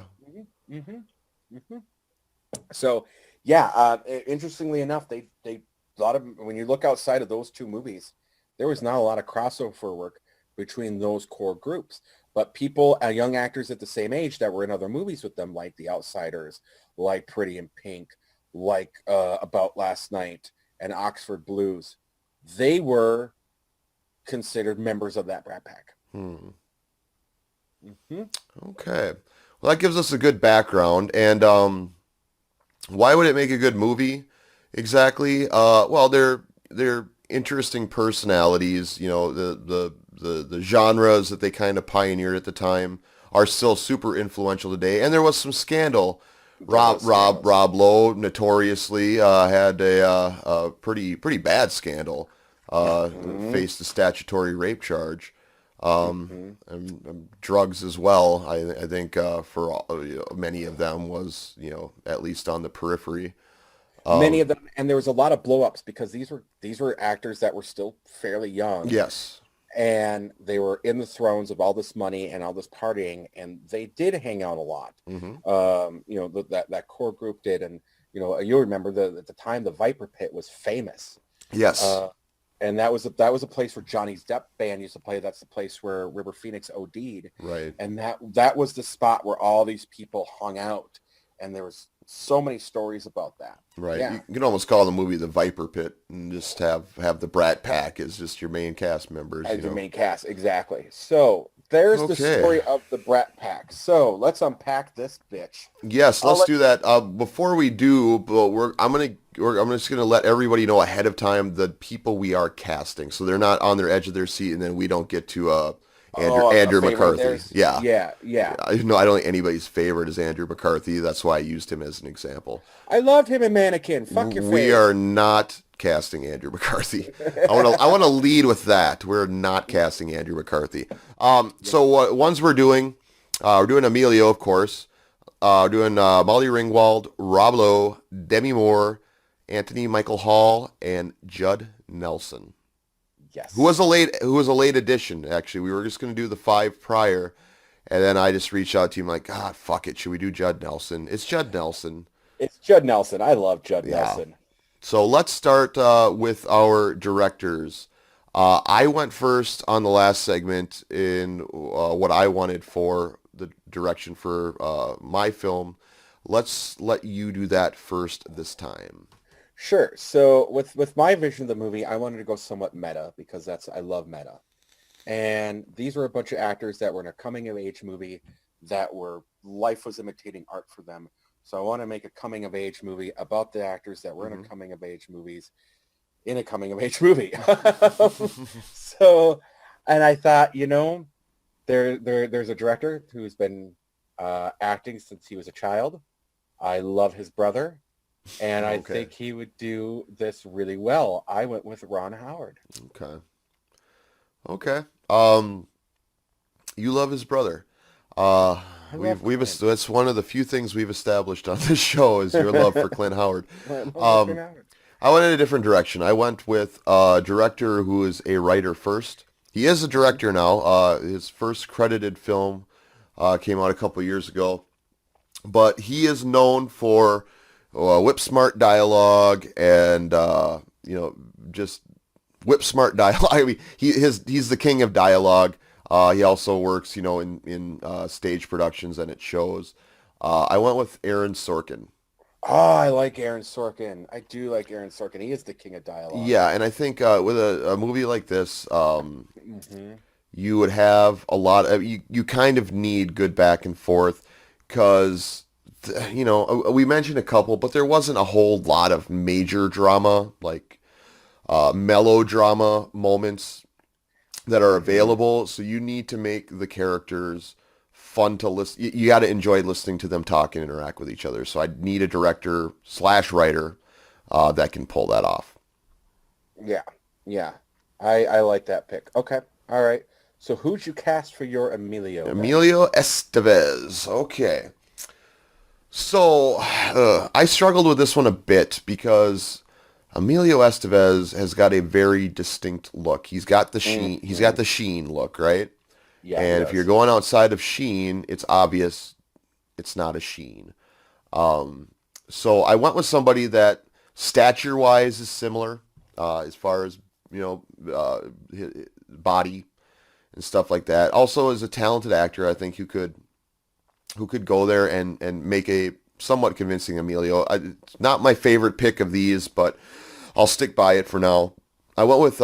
So yeah, interestingly enough, they a lot of, when you look outside of those 2 movies, there was not a lot of crossover work between those core groups. But people, young actors at the same age that were in other movies with them, like The Outsiders, like Pretty in Pink, like About Last Night, and Oxford Blues, they were considered members of that Brat Pack. Okay. Well, that gives us a good background. And why would it make a good movie? Exactly. Well, they're interesting personalities. You know, the genres that they kind of pioneered at the time are still super influential today. And there was some scandal. Rob Lowe notoriously had a pretty bad scandal. Faced a statutory rape charge. And drugs as well. I think for many of them was, at least on the periphery. Many of them, and there was a lot of blow-ups because these were actors that were still fairly young. Yes. And they were in the thrones of all this money and all this partying, and they did hang out a lot. That core group did, and you'll remember at the time the Viper Pit was famous. Yes. And that was a place where Johnny Depp band used to play. That's the place where River Phoenix OD'd. Right. And that was the spot where all these people hung out, and there was so many stories about that. Right. Yeah. You can almost call the movie The Viper Pit and just have the Brat Pack as just your main cast members. As your main cast, exactly. So there's the story of the Brat Pack. So let's unpack this bitch. Yes, let's do that. Before we do, I'm just gonna let everybody know ahead of time the people we are casting, so they're not on their edge of their seat, and then we don't get to Andrew McCarthy. Yeah. No, I don't think anybody's favorite is Andrew McCarthy. That's why I used him as an example. I loved him in Mannequin. Fuck your face. We are not casting Andrew McCarthy. I want to lead with that. We're not casting Andrew McCarthy. So ones we're doing Emilio, of course. We're doing Molly Ringwald, Rob Lowe, Demi Moore, Anthony Michael Hall, and Judd Nelson. Yes. Who was a late addition, actually. We were just going to do the 5 prior, and then I just reached out to him like, God, fuck it. Should we do Judd Nelson? It's Judd Nelson. It's Judd Nelson. I love Judd Nelson. So let's start with our directors. I went first on the last segment in what I wanted for the direction for my film. Let's let you do that first this time. Sure. So with my vision of the movie, I wanted to go somewhat meta because I love meta. And these were a bunch of actors that were in a coming of age movie life was imitating art for them. So I want to make a coming of age movie about the actors that were in a coming of age movies in a coming of age movie. So, and I thought, there's a director who's been acting since he was a child. I love his brother, and I think he would do this really well. I went with Ron Howard. Okay. You love his brother. That's one of the few things we've established on this show is your love for Clint Howard. I went in a different direction. I went with a director who is a writer first. He is a director now. His first credited film came out a couple years ago, but he is known for whip smart dialogue and just whip smart dialogue. I mean, he's the king of dialogue. He also works, in stage productions and it shows. I went with Aaron Sorkin. Oh, I like Aaron Sorkin. I do like Aaron Sorkin. He is the king of dialogue. Yeah, and I think with a movie like this, you would have a lot of you kind of need good back and forth because we mentioned a couple, but there wasn't a whole lot of major drama like melodrama moments that are available. So you need to make the characters fun to listen. You got to enjoy listening to them talk and interact with each other. So I need a director / writer that can pull that off. Yeah. I like that pick. Okay. All right. So who'd you cast for your Emilio? Emilio Estevez. Okay. So I struggled with this one a bit because Emilio Estevez has got a very distinct look. He's got the sheen. He's got the sheen look, right? Yeah. And if you're going outside of sheen, it's obvious it's not a sheen. So I went with somebody that stature-wise is similar as far as body and stuff like that. Also, is a talented actor, I think, who could go there and make a somewhat convincing Emilio. It's not my favorite pick of these, but I'll stick by it for now. I went with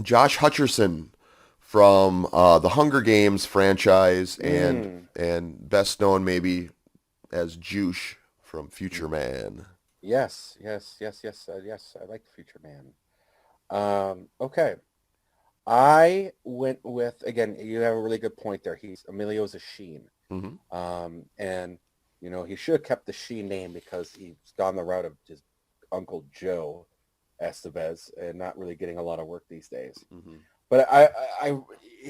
Josh Hutcherson from the Hunger Games franchise and best known maybe as Juice from Future Man. Yes. I like Future Man. Okay. I went with, again, you have a really good point there. Emilio's a sheen. And, he should have kept the sheen name because he's gone the route of his Uncle Joe Estevez and not really getting a lot of work these days. But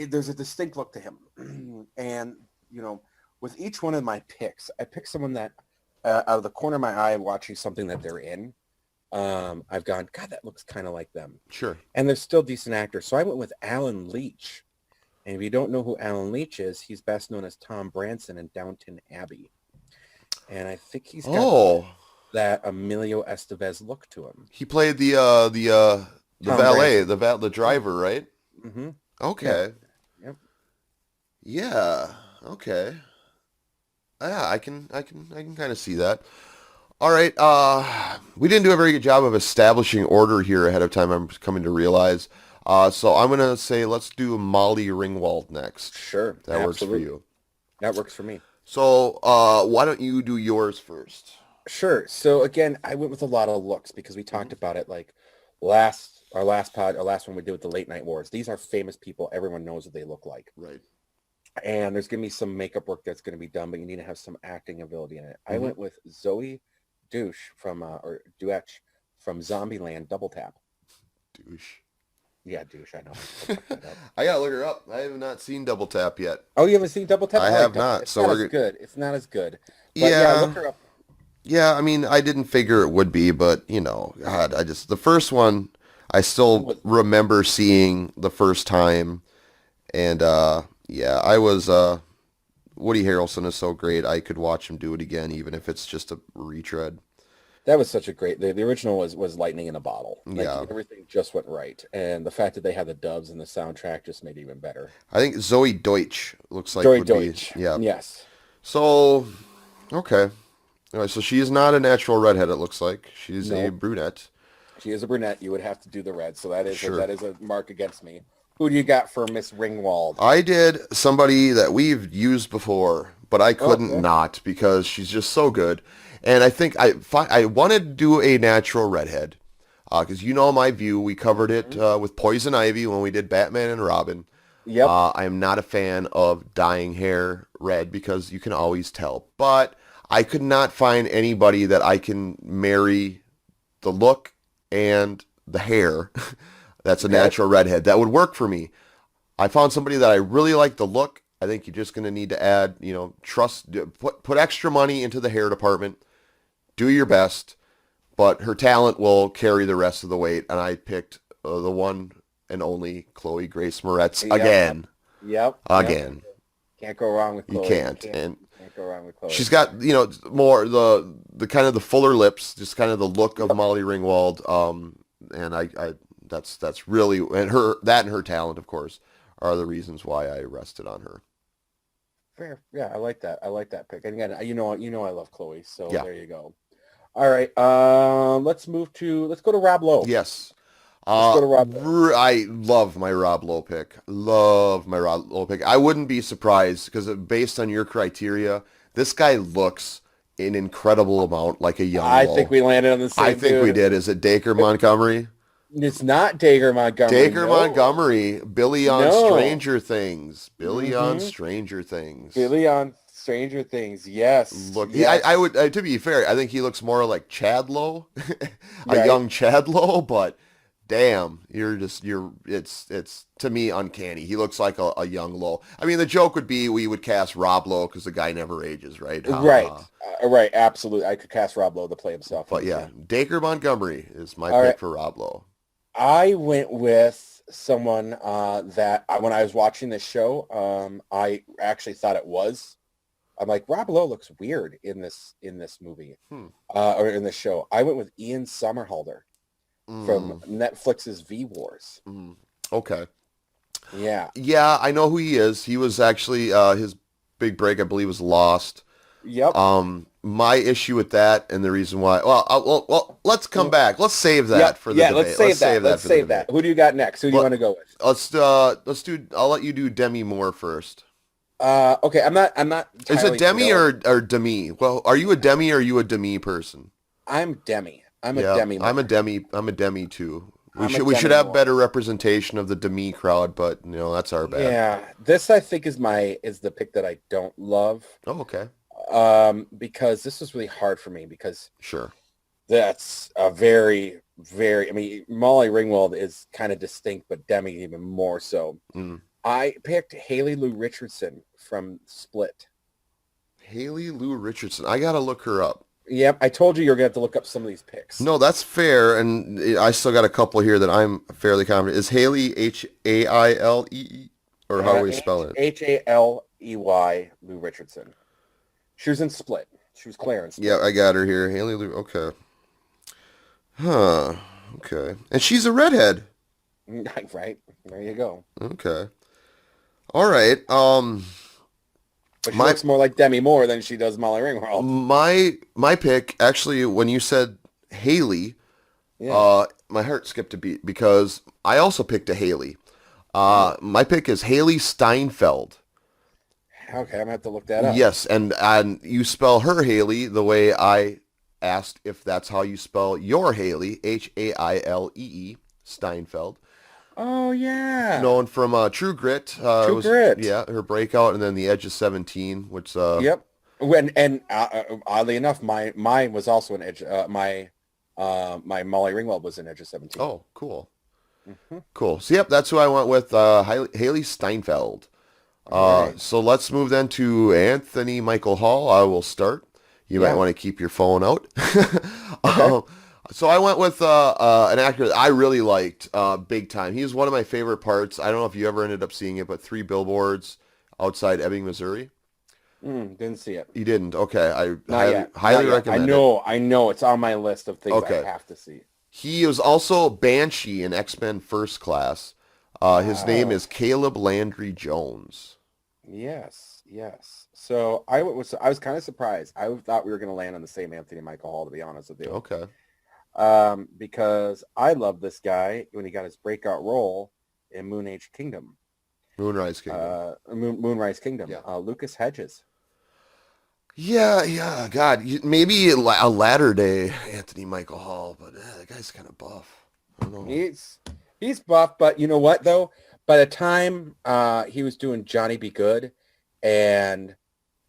there's a distinct look to him. And, with each one of my picks, I picked someone that out of the corner of my eye watching something that they're in, I've gone, God, that looks kind of like them. Sure. And they're still decent actors. So I went with Alan Leach. And if you don't know who Alan Leach is, he's best known as Tom Branson in Downton Abbey. And I think he's got that Emilio Estevez look to him. He played the valet, the driver, right? Okay. Yep. Yeah. Okay. Yeah, I can kind of see that. All right. We didn't do a very good job of establishing order here ahead of time. I'm coming to realize. So I'm gonna say let's do Molly Ringwald next. Sure. That works for you. That works for me. So why don't you do yours first? Sure. So again, I went with a lot of looks because we talked about it like last one we did with the Late Night Wars. These are famous people. Everyone knows what they look like. Right. And there's going to be some makeup work that's going to be done, but you need to have some acting ability in it. I went with Zoe Douche from Zombieland Double Tap. Douche. Yeah, Douche, I know. I gotta look her up. I have not seen Double Tap yet. Oh, you haven't seen Double Tap? I have not. It's not as good. It's not as good. But yeah, look her up. Yeah, I mean, I didn't figure it would be, but, God, the first one, I still remember seeing the first time, and, I was, Woody Harrelson is so great, I could watch him do it again, even if it's just a retread. That was such a great. The original was lightning in a bottle. Like, Yeah. everything just went right, and the fact that they had the dubs in the soundtrack just made it even better. I think Zoe Deutsch looks like Joy would be, Deutsch. yeah. Yes. So, okay. All right, so she is not a natural redhead, it looks like. She's a No. brunette. She is a brunette. You would have to do the red, so that is Sure. that is a mark against me. Who do you got for Miss Ringwald? I did somebody that we've used before, but I couldn't Okay. not because she's just so good. And I think I wanted to do a natural redhead because you know my view. We covered it with Poison Ivy when we did Batman and Robin. Yep. I am not a fan of dyeing hair red because you can always tell. But I could not find anybody that I can marry the look and the hair that's a Okay. natural redhead that would work for me. I found somebody that I really like the look. I think you're just going to need to add, put extra money into the hair department. Do your best, but her talent will carry the rest of the weight. And I picked the one and only Chloe Grace Moretz Yep. again. Yep. Again. Can't go wrong with You Chloe. can't. And Can't go wrong with Chloe. she's got, more the kind of the fuller lips, just kind of the look of Molly Ringwald. And I that's really, and her talent, of course, are the reasons why I rested on her. fair. Yeah, I like that. I like that pick. And again, you know I love Chloe, so Yeah. there you go. All right. Let's go to Rob Lowe. Yes. Let's go to Rob Lowe. I love my Rob Lowe pick. Love my Rob Lowe pick. I wouldn't be surprised because based on your criteria, this guy looks an incredible amount like a young I Lowe. think we landed on the same I think we dude. did. Is it Dacre Montgomery? It's not Dacre Montgomery. Dacre no. Montgomery. Billy on No. Stranger Things. Billy on Mhm. Stranger Things. Billy on Stranger Things. Yes. Look, yes. I would, to be fair, I think he looks more like Chad Lowe, a Right. young Chad Lowe, but damn, it's to me uncanny. He looks like a young Lowe. I mean, the joke would be we would cast Rob Lowe because the guy never ages, right? Right. Right. Absolutely. I could cast Rob Lowe to play himself. But yeah, Dacre Montgomery is my All pick right. for Rob Lowe. I went with someone that when I was watching this show, I actually thought it was. I'm like, Rob Lowe looks weird in this movie, or in this show. I went with Ian Somerhalder from Netflix's V Wars. Okay. Yeah. Yeah, I know who he is. He was actually his big break, I believe, was Lost. Yep. My issue with that and the reason why, well, let's come back. Let's save that for the debate. Let's save that. Let's for the save that. Who do you got next? Who do you want to go with? I'll let you do Demi Moore first. Okay, I'm not. Is it entirely Demi thrilled. or Demi? Well, are you a Demi or are you a Demi person? I'm Demi. I'm a Demi. I'm a Demi too. I'm a We should Demi have Moore. better representation of the Demi crowd, but that's our bad. Yeah, this I think is the pick that I don't love. Oh, okay. Because this was really hard for me because Sure. that's a very, very. I mean, Molly Ringwald is kind of distinct, but Demi even more so. I picked Haley Lou Richardson from Split. Haley Lou Richardson. I gotta look her up. Yep, I told you you're gonna have to look up some of these picks. No, that's fair, and I still got a couple here that I'm fairly confident. Is Haley Haile, or how do we spell it? Haley Lou Richardson. She was in Split. She was Claire in Split. Yeah, I got her here. Haley Lou. Okay. Huh. Okay. And she's a redhead. Right. There you go. Okay. All right. But she looks more like Demi Moore than she does Molly Ringwald. My pick, actually, when you said Haley, my heart skipped a beat because I also picked a Haley. My pick is Haley Steinfeld. Okay, I'm gonna have to look that up. Yes, and you spell her Haley the way I asked if that's how you spell your Haley, Hailee, Steinfeld. Oh yeah. Known from True Grit. True Grit. Yeah, her breakout, and then The Edge of 17, which. Yep. And oddly enough, mine was also an Edge. My Molly Ringwald was an Edge of 17. Oh, cool. Cool. So yep, that's who I went with. Haley Steinfeld. Right. So let's move then to Anthony Michael Hall. I will start. You might want to keep your phone out. So I went with an actor that I really liked, big time. He was one of my favorite parts. I don't know if you ever ended up seeing it, but 3 Billboards Outside Ebbing, Missouri. Didn't see it. You didn't? Okay. Not yet. Highly Not yet. recommend I know. It's on my list of things Okay. I have to see. He was also Banshee in X-Men First Class. His name Oh, is Caleb Landry Jones. yes, yes. So I was kind of surprised. I thought we were going to land on the same Anthony Michael Hall, to be honest with you. Okay. Because I love this guy when he got his breakout role in Moonrise Kingdom. Moonrise Kingdom. Moonrise Kingdom. Yeah. Lucas Hedges. Yeah. God, maybe a latter day Anthony Michael Hall, but that guy's kind of buff. I don't know. He's buff, but you know what though? By the time he was doing Johnny Be Good and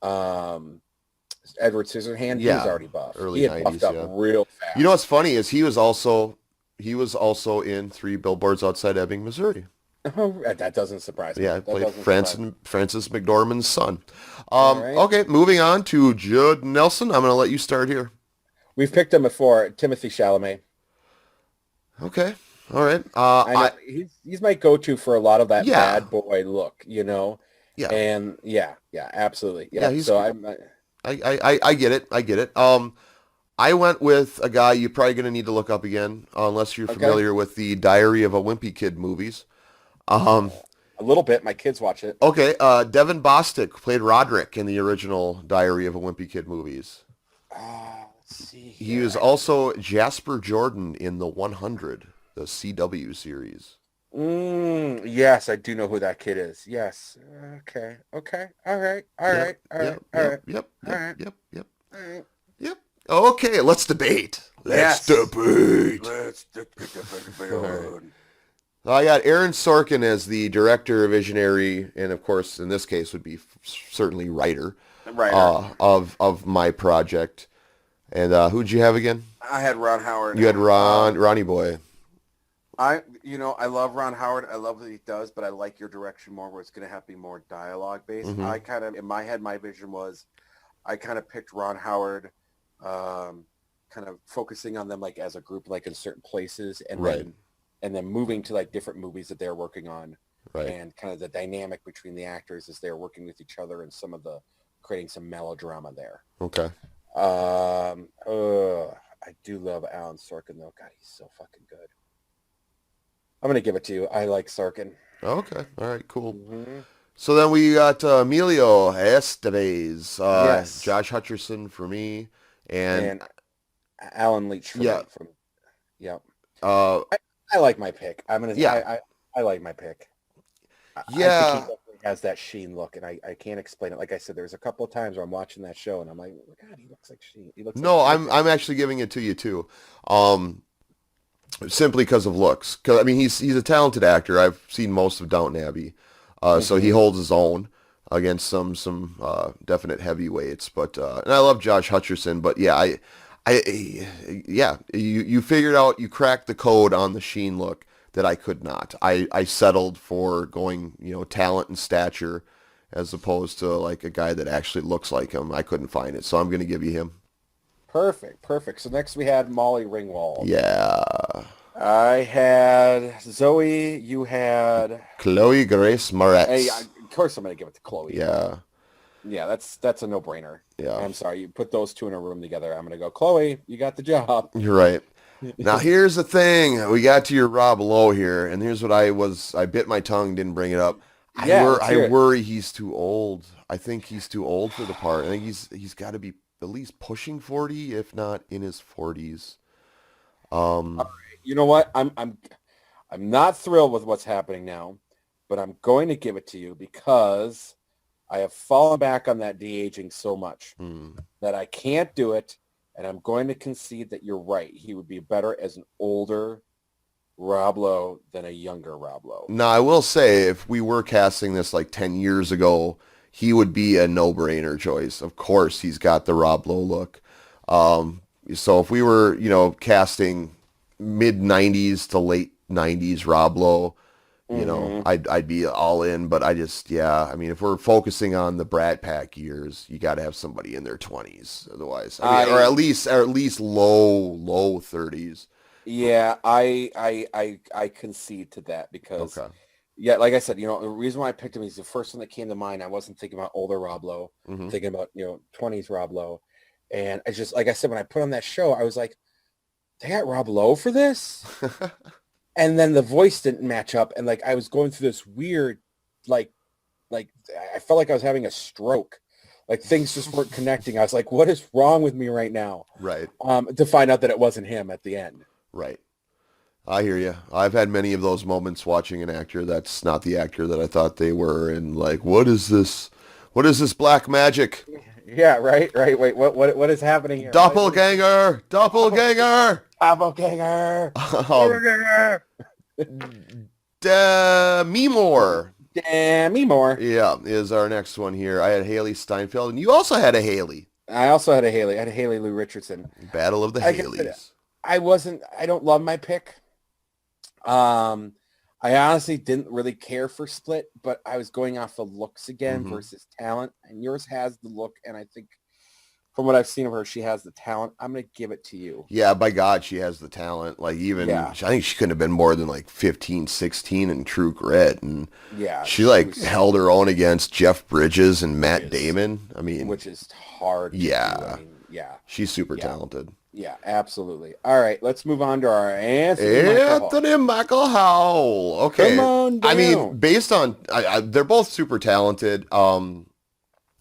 Edward Scissorhands, he was already buff. Early He had 90s, buffed up yeah. real fast. You know what's funny is he was also in 3 Billboards Outside Ebbing, Missouri. Oh, that doesn't surprise me. Yeah, I That played doesn't surprise me. Francis McDormand's son. All right. Okay, moving on to Judd Nelson. I'm going to let you start here. We've picked him before. Timothy Chalamet. Okay, all right. I know he's my go-to for a lot of that Yeah. bad boy look, you know. Yeah. And yeah, absolutely. Yeah, Yeah. he's So I get it. I get it. I went with a guy you're probably going to need to look up again, unless you're familiar with the Diary of a Wimpy Kid movies. a little bit. My kids watch it. Okay, Devin Bostic played Roderick in the original Diary of a Wimpy Kid movies. Let's see. He was also Jasper Jordan in the 100, the CW series. Yes, I do know who that kid is. Yes. Okay. All right. Yep. Okay, let's debate. Let's debate. I got Aaron Sorkin as the director, visionary, and of course, in this case, would be certainly writer of my project. And who'd you have again? I had Ron Howard. You had Ronnie Boy. I love Ron Howard. I love what he does, but I like your direction more where it's going to have to be more dialogue based. Mm-hmm. I kind of, in my head, my vision was I kind of picked Ron Howard, kind of focusing on them like as a group, like in certain places and then moving to like different movies that they're working on and kind of the dynamic between the actors as they're working with each other and some of the creating some melodrama there. Okay. I do love Alan Sorkin though. God, he's so fucking good. I'm going to give it to you. I like Sorkin. Okay. All right, cool. Mm-hmm. So then we got Emilio Estevez, Yes. Josh Hutcherson for me, and Alan Leach for me. I like my pick. I'm gonna. I like my pick. I think he definitely has that Sheen look, and I can't explain it. Like I said, there's a couple of times where I'm watching that show, and I'm like, God, he looks like Sheen. I'm actually giving it to you too, simply because of looks. Because I mean, he's a talented actor. I've seen most of Downton Abbey, so he holds his own against some definite heavyweights. But and I love Josh Hutcherson. But yeah, you figured out, you cracked the code on the Sheen look that I could not. I settled for going, talent and stature as opposed to like a guy that actually looks like him. I couldn't find it, so I'm going to give you him. Perfect. So next we had Molly Ringwald. Yeah. I had Zoe. You had Chloe Grace Moretz. Hey, of course I'm going to give it to Chloe. Yeah. Yeah, that's a no-brainer. Yeah. I'm sorry. You put those two in a room together. I'm going to go, Chloe, you got the job. You're right. Now, here's the thing. We got to your Rob Lowe here, and here's what I bit my tongue, didn't bring it up. I worry he's too old. I think he's too old for the part. I think he's got to be at least pushing 40, if not in his 40s. All right. You know what? I'm not thrilled with what's happening now, but I'm going to give it to you because I have fallen back on that de-aging so much that I can't do it, and I'm going to concede that you're right. He would be better as an older Rob Lowe than a younger Rob Lowe. Now, I will say, if we were casting this like 10 years ago, he would be a no-brainer choice. Of course, he's got the Rob Lowe look. So if we were, casting mid-90s to late 90s Rob Lowe, I'd be all in. But if we're focusing on the Brat Pack years, you got to have somebody in their 20s. Otherwise, or at least low 30s. Yeah, I concede to that because Yeah, like I said, you know, the reason why I picked him is the first one that came to mind. I wasn't thinking about older Rob Lowe, Mm-hmm. thinking about, you know, 20s Rob Lowe. And I just, like I said, when I put on that show, I was like, they got Rob Lowe for this? And then the voice didn't match up. And like, I was going through this weird, like I felt like I was having a stroke. Like things just weren't connecting. I was like, what is wrong with me right now? Right. To find out that it wasn't him at the end. Right. I hear you. I've had many of those moments watching an actor that's not the actor that I thought they were, and like, what is this? What is this black magic? Yeah, right. Wait, what is happening here? Doppelganger! Doppelganger! Doppelganger! Demi Moore. Demi Moore. Yeah, is our next one here. I had Haley Steinfeld, and you also had a Haley. I also had a Haley. I had a Haley Lou Richardson. Battle of the Haleys. I don't love my pick. I honestly didn't really care for Split, but I was going off of looks again versus talent, and yours has the look, and I think from what I've seen of her, she has the talent. I'm going to give it to you. Yeah, by God, she has the talent. Like even, I think she couldn't have been more than like 15, 16 in True Grit, and she held her own against Jeff Bridges and Matt Damon. I mean, which is hard. Yeah, she's super talented. Yeah, absolutely. All right, let's move on to our Anthony Michael Howell. Okay. Come on down. I mean, based on, they're both super talented.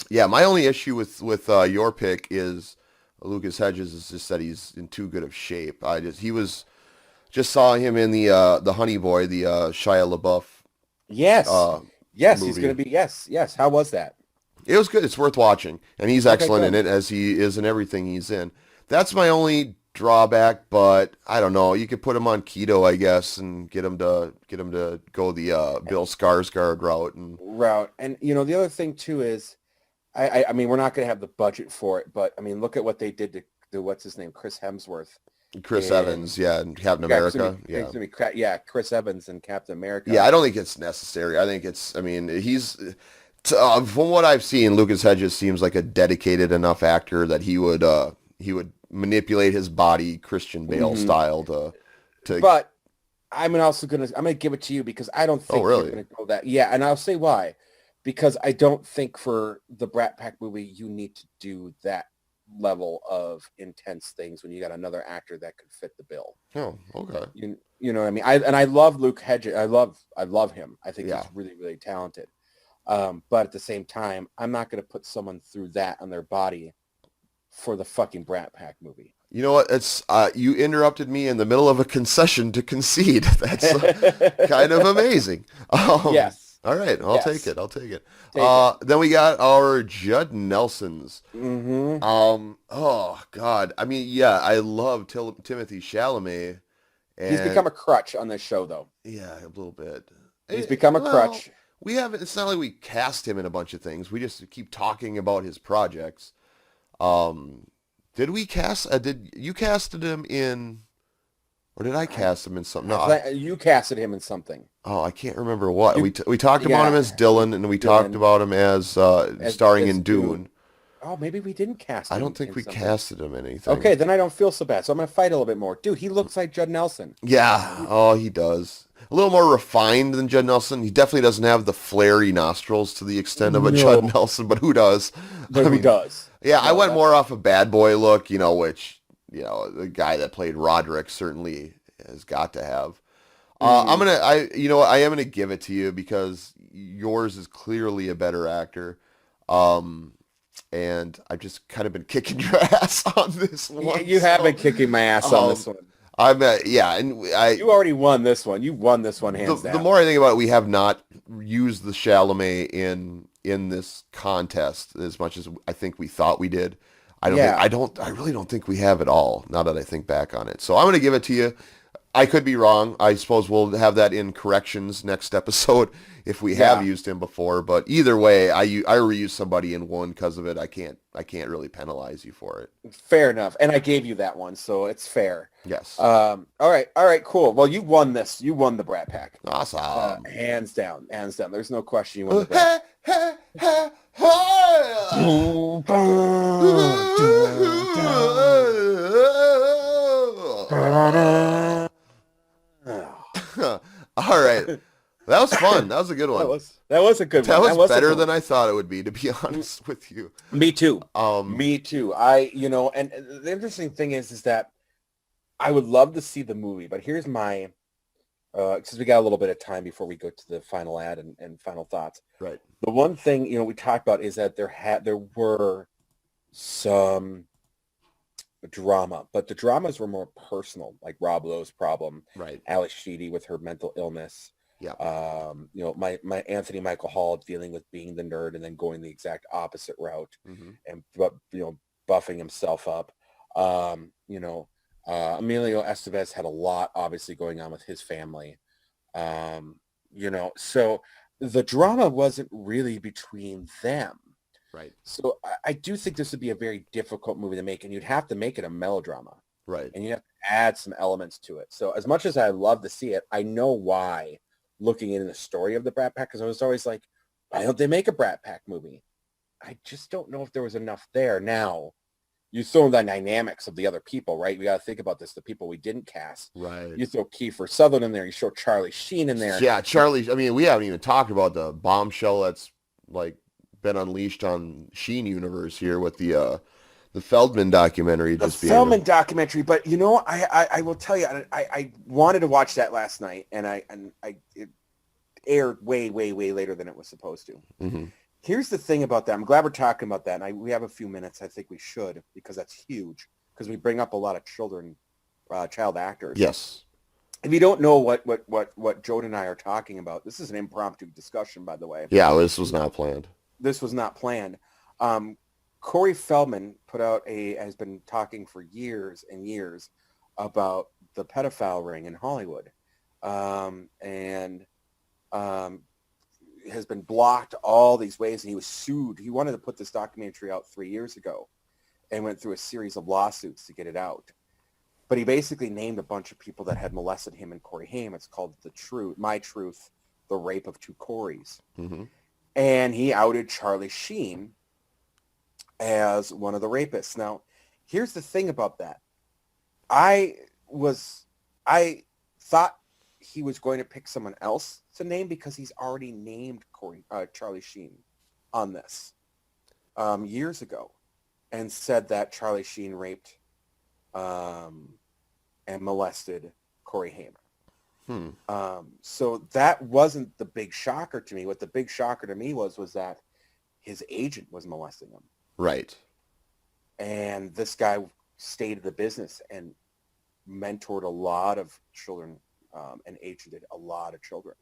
Yeah, my only issue with your pick is Lucas Hedges is just that he's in too good of shape. Just saw him in the Honey Boy, the Shia LaBeouf. Yes. Yes, movie. He's going to be, yes. How was that? It was good. It's worth watching. And he's excellent in it, as he is in everything he's in. That's my only drawback, but I don't know. You could put him on keto, I guess, and get him to go the Bill Skarsgård route. And you know, the other thing too is, I mean, we're not going to have the budget for it, but I mean, look at what they did to what's his name, Chris Hemsworth, Evans, and Captain America, Chris Evans and Captain America. Yeah, I don't think it's necessary. I think it's. I mean, he's. From what I've seen, Lucas Hedges seems like a dedicated enough actor that he would manipulate his body Christian Bale style to. But I'm gonna give it to you because I don't think you're gonna go that. Yeah, and I'll say why. Because I don't think for the Brat Pack movie you need to do that level of intense things when you got another actor that could fit the bill. Oh, okay. You know what I mean? I love Luke Hedges. I love him. I think he's really, really talented. But at the same time, I'm not going to put someone through that on their body for the fucking Brat Pack movie. You know what? It's you interrupted me in the middle of a concession to concede. That's kind of amazing. Yes. All right, I'll take it. Then we got our Judd Nelsons. Mm-hmm. Oh God. I mean, yeah, I love Timothy Chalamet. And he's become a crutch on this show, though. Yeah, a little bit. He's become a crutch. We haven't. It's not like we cast him in a bunch of things. We just keep talking about his projects. Did we cast? Did you casted him in? Or did I cast him in something? No, you casted him in something. Oh, I can't remember what. We talked about him as Dylan, and we talked about him as starring in Dune. Oh, maybe we didn't cast him. I don't think we casted him in anything. Okay, then I don't feel so bad. So I'm going to fight a little bit more. Dude, he looks like Judd Nelson. Yeah. Oh, he does. A little more refined than Judd Nelson. He definitely doesn't have the flary nostrils to the extent of a Judd Nelson, but who does? Who does? Yeah, I went more off a bad boy look, which, the guy that played Roderick certainly has got to have. I am gonna give it to you because yours is clearly a better actor. And I've just kind of been kicking your ass on this one. Yeah, you have been kicking my ass on this one. You already won this one. You won this one hands down. The more I think about it, we have not used the Chalamet in this contest as much as I think we thought we did. I really don't think we have at all. Now that I think back on it, so I'm going to give it to you. I could be wrong. I suppose we'll have that in corrections next episode if we have used him before. But either way, I reuse somebody in one because of it. I can't really penalize you for it. Fair enough. And I gave you that one, so it's fair. Yes. All right, cool. Well, you won this. You won the Brat Pack. Awesome. Hands down. There's no question you won the Brat Pack. All right. That was fun. That was a good one. That was a good That one. was better than I thought it would be, to be honest with you. Me too. Me too. And the interesting thing is that I would love to see the movie, but here's my, since we got a little bit of time before we go to the final ad and final thoughts. Right. The one thing, we talked about is that there were some drama, but the dramas were more personal, like Rob Lowe's problem, right? Alex Sheedy with her mental illness. Yeah. My Anthony Michael Hall dealing with being the nerd and then going the exact opposite route, and buffing himself up. Emilio Estevez had a lot obviously going on with his family. So the drama wasn't really between them. Right. So I do think this would be a very difficult movie to make, and you'd have to make it a melodrama. Right. And you have to add some elements to it. So as much as I love to see it, I know why, looking into the story of the Brat Pack, because I was always like, why don't they make a Brat Pack movie? I just don't know if there was enough there. Now, you throw in the dynamics of the other people, right? We got to think about this, the people we didn't cast. Right. You throw Kiefer Sutherland in there. You show Charlie Sheen in there. Yeah, Charlie. I mean, we haven't even talked about the bombshell that's like been unleashed on Sheen universe here with the Feldman documentary. The Feldman documentary, but I will tell you, I wanted to watch that last night, and it aired way later than it was supposed to. Mm-hmm. Here's the thing about that. I'm glad we're talking about that, and we have a few minutes. I think we should, because that's huge, because we bring up a lot of child actors. Yes. If you don't know what Joad and I are talking about, this is an impromptu discussion, by the way. Yeah, this was not planned. This was not planned. Corey Feldman has been talking for years and years about the pedophile ring in Hollywood, and has been blocked all these ways, and he was sued. He wanted to put this documentary out 3 years ago and went through a series of lawsuits to get it out. But he basically named a bunch of people that had molested him and Corey Haim. It's called My Truth, The Rape of Two Coreys. Mm-hmm. And he outed Charlie Sheen as one of the rapists. Now, here's the thing about that. I thought he was going to pick someone else to name, because he's already named Charlie Sheen on this years ago, and said that Charlie Sheen raped and molested Corey Haim. So that wasn't the big shocker to me. What the big shocker to me was that his agent was molesting him. Right. And this guy stayed in the business and mentored a lot of children, and agented a lot of children.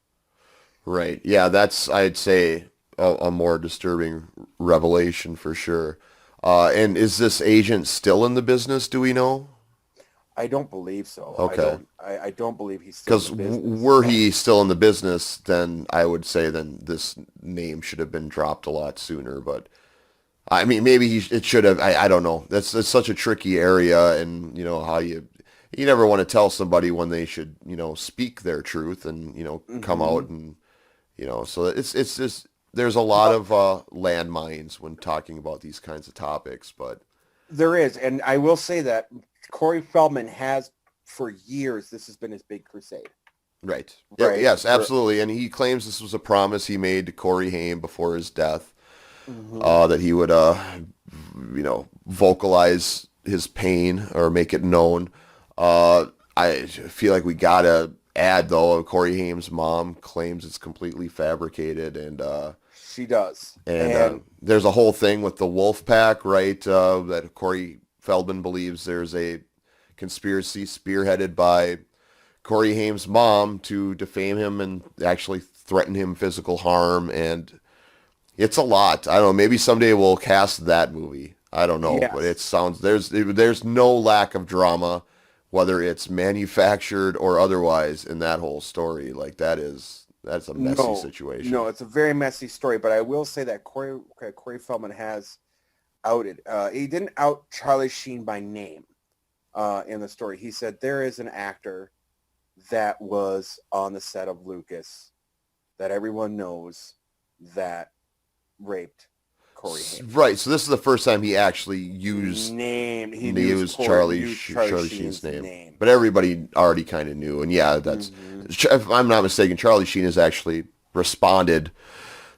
Right. Yeah, that's, I'd say, a more disturbing revelation for sure. And is this agent still in the business? Do we know? I don't believe so. Okay. I don't believe he's still in the business. Because were he still in the business, then I would say then this name should have been dropped a lot sooner. But I mean, maybe it should have. I don't know. That's such a tricky area, and how you never want to tell somebody when they should speak their truth and come out and so it's just, there's a lot of landmines when talking about these kinds of topics. But there is, and I will say that Corey Feldman has, for years, this has been his big crusade. Right. Yes, absolutely. And he claims this was a promise he made to Corey Haim before his death, that he would, vocalize his pain or make it known. I feel like we gotta add, though, Corey Haim's mom claims it's completely fabricated, and she does. And there's a whole thing with the Wolf Pack, right? That Corey Feldman believes there's a conspiracy spearheaded by Corey Haim's mom to defame him and actually threaten him physical harm, and it's a lot. I don't know. Maybe someday we'll cast that movie. I don't know, but it sounds there's no lack of drama, whether it's manufactured or otherwise, in that whole story. Like that's a messy situation. No, it's a very messy story. But I will say that Corey Feldman has outed. He didn't out Charlie Sheen by name in the story. He said there is an actor that was on the set of Lucas that everyone knows that raped Corey Haim. Right. So this is the first time he actually used Charlie Sheen's name. But everybody already kind of knew. And yeah, that's if I'm not mistaken, Charlie Sheen has actually responded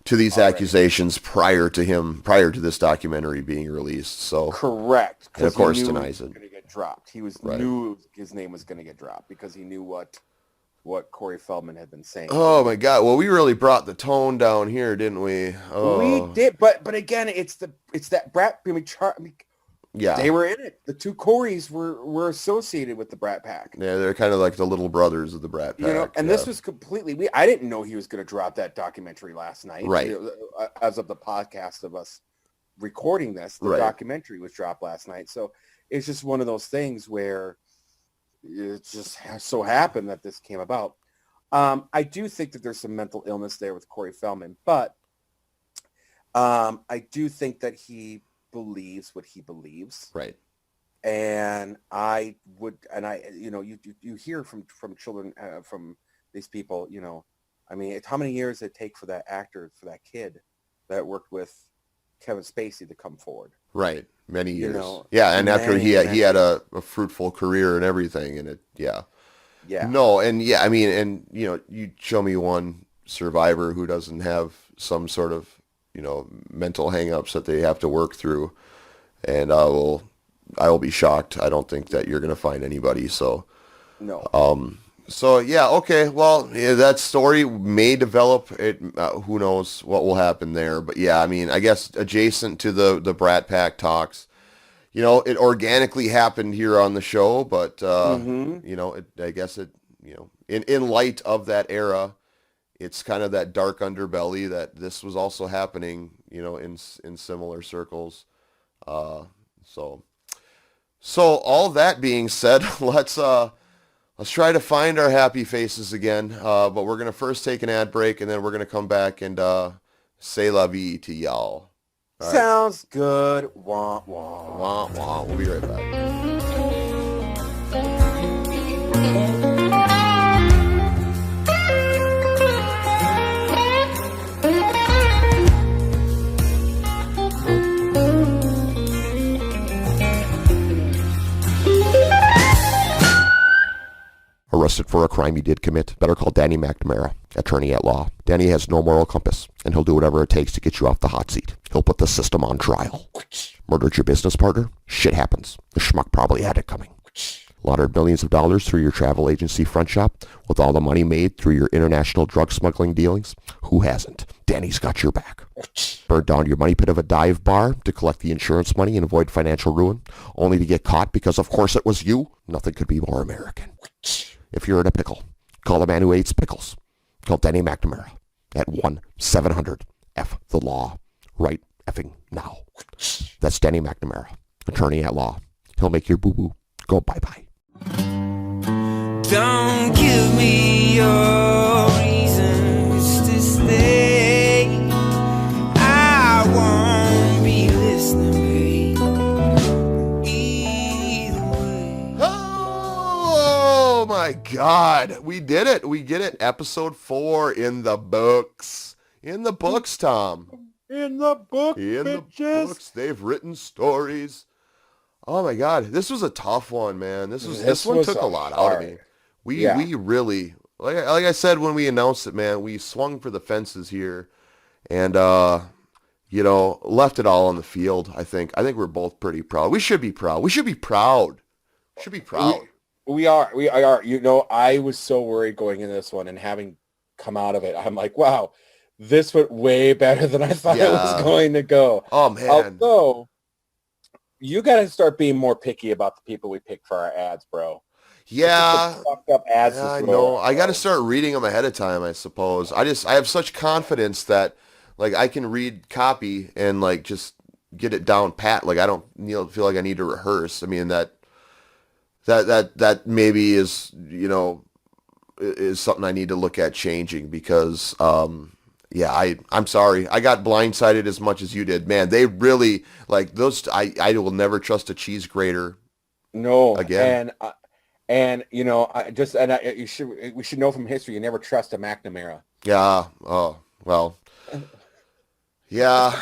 to these accusations prior to this documentary being released. So correct. And of course denies it. Going to get dropped. He knew his name was going to get dropped because he knew what Corey Feldman had been saying. Oh my God! Well, we really brought the tone down here, didn't we? Oh. We did, but again, it's that Brat. Yeah, they were in it. The two Coreys were associated with the Brat Pack. Yeah, they're kind of like the little brothers of the Brat Pack. And this was completely. I didn't know he was going to drop that documentary last night. Right. As of the podcast of us recording this, the documentary was dropped last night. So it's just one of those things where it just so happened that this came about. I do think that there's some mental illness there with Corey Feldman, but I do think that he believes what he believes. Right. And you hear from children, from these people, I mean, how many years did it take for that actor, for that kid that worked with Kevin Spacey to come forward? Right. Many years. And after he had a fruitful career and everything, and yeah. No, and I mean, and you show me one survivor who doesn't have some sort of, mental hangups that they have to work through, and I will be shocked. I don't think that you're going to find anybody. So, no. So yeah, okay. Well, that story may develop. It who knows what will happen there? But yeah, I mean, I guess adjacent to the Brat Pack talks, it organically happened here on the show. But I guess it, in light of that era, it's kind of that dark underbelly that this was also happening, in similar circles. So all that being said, let's try to find our happy faces again. But we're going to first take an ad break, and then we're going to come back and say la vie to y'all. All right. Sounds good. Wah, wah. Wah, wah. We'll be right back. Arrested for a crime he did commit? Better call Danny McNamara, attorney at law. Danny has no moral compass, and he'll do whatever it takes to get you off the hot seat. He'll put the system on trial. Murdered your business partner? Shit happens. The schmuck probably had it coming. Laundered millions of dollars through your travel agency front shop with all the money made through your international drug smuggling dealings? Who hasn't? Danny's got your back. Burned down your money pit of a dive bar to collect the insurance money and avoid financial ruin, only to get caught because of course it was you? Nothing could be more American. If you're in a pickle, call the man who hates pickles. Call Danny McNamara at 1-700-F-the-Law right effing now. That's Danny McNamara, attorney at law. He'll make your boo-boo go bye-bye. Don't give me your reasons to stay. I won't be listening, babe. Either way. Oh my God. We did it. We get it. Episode 4 in the books. In the books, Tom. In the book, In the books. They've written stories. Oh my God. This was a tough one, man. This one took a lot out of me. We really, like I said when we announced it, man, we swung for the fences here and, left it all on the field. I think we're both pretty proud. We should be proud. We should be proud. We are. I was so worried going into this one and having come out of it. I'm like, wow, this went way better than I thought it was going to go. Oh, man. Although, you got to start being more picky about the people we pick for our ads, bro. Yeah. Fucked up ads. I know. I got to start reading them ahead of time, I suppose. I have such confidence that, like, I can read copy and, like, just get it down pat. Like, I don't feel like I need to rehearse. I mean, that maybe is, is something I need to look at changing because, I'm sorry. I got blindsided as much as you did. Man, they really, like, those, I will never trust a cheese grater. No. Again. We should know from history, you never trust a McNamara. Yeah. Oh, well. Yeah,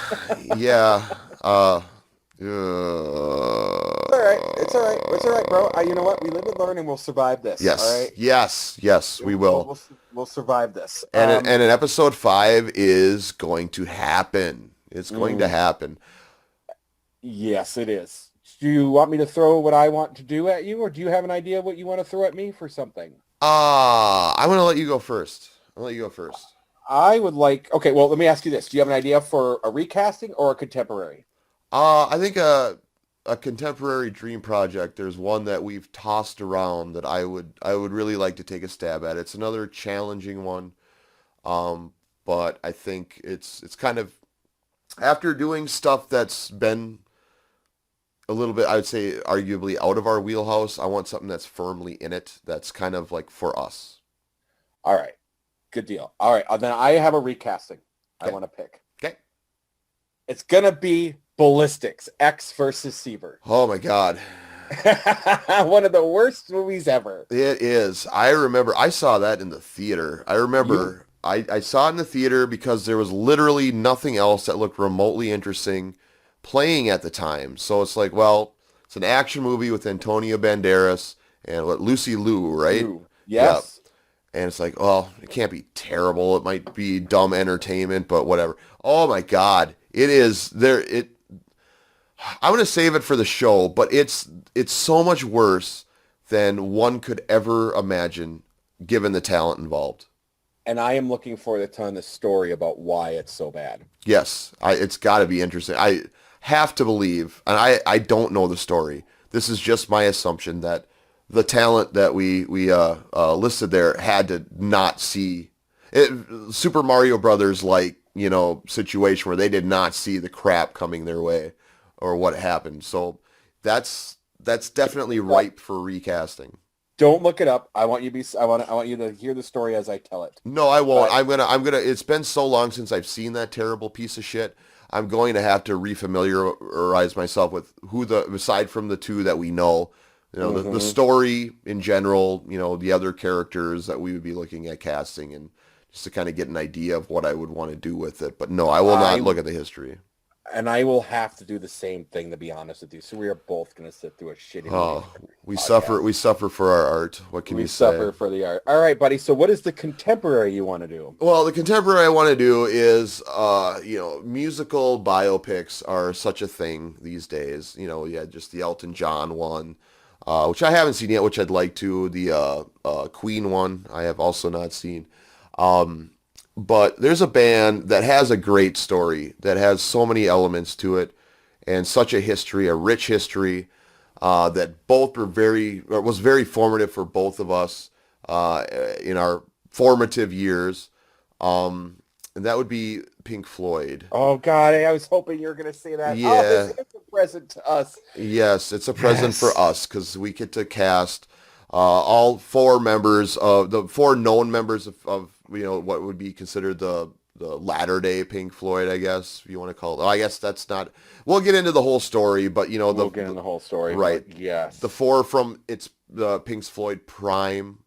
yeah. It's all right. It's all right. It's all right, bro. You know what? We live and learn, and we'll survive this. All Yes, right. yes, yes, we will. We'll survive this. And an episode 5 is going to happen. It's going to happen. Yes, it is. Do you want me to throw what I want to do at you, or do you have an idea what you want to throw at me for something? I'm gonna let you go first. I'll let you go first. I would like. Okay, well, let me ask you this: do you have an idea for a recasting or a contemporary? I think a contemporary dream project. There's one that we've tossed around that I would really like to take a stab at. It's another challenging one, but I think it's kind of after doing stuff that's been a little bit, I would say, arguably out of our wheelhouse. I want something that's firmly in it. That's kind of like for us. All right, good deal. All right, then I have a recasting. I Okay. want to pick. Okay. It's gonna be Ballistics X versus Sievert. Oh my God. One of the worst movies ever. It is. I remember I saw that in the theater. I remember I saw it in the theater because there was literally nothing else that looked remotely interesting playing at the time. So it's like, well, it's an action movie with Antonio Banderas and Lucy Liu, right? Ooh, yes. Yeah. And it's like, well, it can't be terrible. It might be dumb entertainment, but whatever. Oh my God. It is there. I'm going to save it for the show, but it's so much worse than one could ever imagine given the talent involved. And I am looking forward to telling the story about why it's so bad. Yes, it's got to be interesting. I have to believe, and I don't know the story. This is just my assumption that the talent that we listed there had to not see it, Super Mario Brothers like, situation where they did not see the crap coming their way or what happened. So that's definitely ripe for recasting. Don't look it up. I want you to hear the story as I tell it. No, I won't. But I'm gonna. It's been so long since I've seen that terrible piece of shit. I'm going to have to refamiliarize myself with aside from the two that we know, the story in general, the other characters that we would be looking at casting, and just to kind of get an idea of what I would want to do with it. But no, I will not look at the history. And I will have to do the same thing, to be honest with you. So we are both going to sit through a shitty Oh, movie we podcast. suffer for our art. What can We you say? suffer for the art. All right, buddy. So what is the contemporary you want to do? Well, the contemporary I want to do is, musical biopics are such a thing these days. Just the Elton John one, which I haven't seen yet, which I'd like to. The Queen one I have also not seen. But there's a band that has a great story that has so many elements to it and such a history, a rich history, that was very formative for both of us in our formative years. And that would be Pink Floyd. Oh, God. I was hoping you were going to say that. Yeah. Oh, this is a present to us. Yes, it's a present for us because we get to cast all four known members of what would be considered the latter day Pink Floyd, I guess, if you want to call it. I guess that's not. We'll get into the whole story, but We'll get into the whole story. Right. Yes. The four from the Pink Floyd prime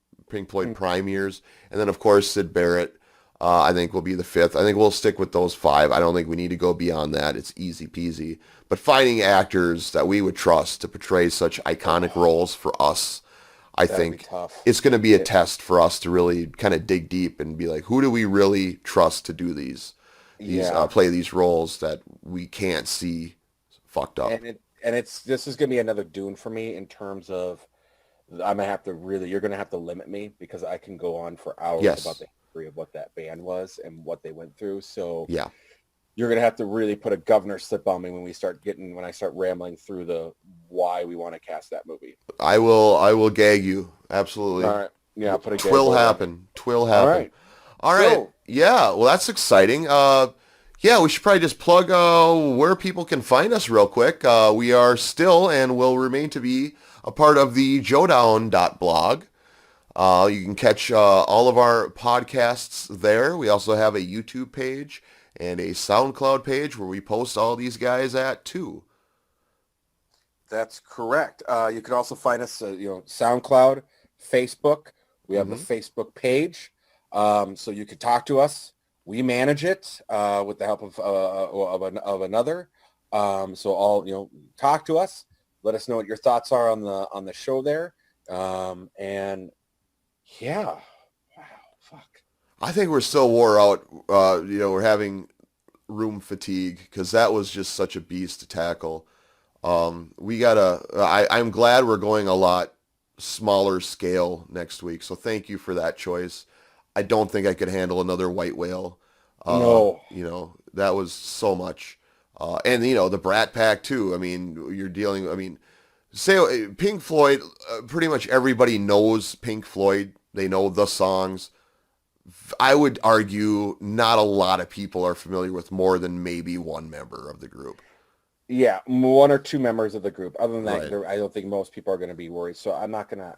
years, and then of course Sid Barrett. I think will be the fifth. I think we'll stick with those five. I don't think we need to go beyond that. It's easy peasy. But finding actors that we would trust to portray such iconic roles for us, I think it's going to be a test for us to really kind of dig deep and be like, who do we really trust to do these play these roles that we can't see fucked up. This is going to be another Dune for me in terms of I'm going to have to you're going to have to limit me because I can go on for hours about the history of what that band was and what they went through. So yeah. You're going to have to really put a governor slip on me when I start rambling through the why we want to cast that movie. I will gag you. Absolutely. All right. Yeah, put a gag. Twill happen. All right. All right. So, yeah, well, that's exciting. We should probably just plug where people can find us real quick. We are still and will remain to be a part of the jodown.blog. You can catch all of our podcasts there. We also have a YouTube page and a SoundCloud page where we post all these guys at too. That's correct. You can also find us, SoundCloud, Facebook. We have a Facebook page, so you can talk to us. We manage it with the help of another. So all talk to us. Let us know what your thoughts are on the show there. And yeah, wow, fuck. I think we're so wore out. We're having room fatigue because that was just such a beast to tackle. I'm glad we're going a lot smaller scale next week. So thank you for that choice. I don't think I could handle another white whale. No. That was so much. And the Brat Pack too. I mean, say Pink Floyd, pretty much everybody knows Pink Floyd. They know the songs. I would argue not a lot of people are familiar with more than maybe one member of the group. Yeah, one or two members of the group. Other than that, Right. I don't think most people are going to be worried. So I'm not gonna.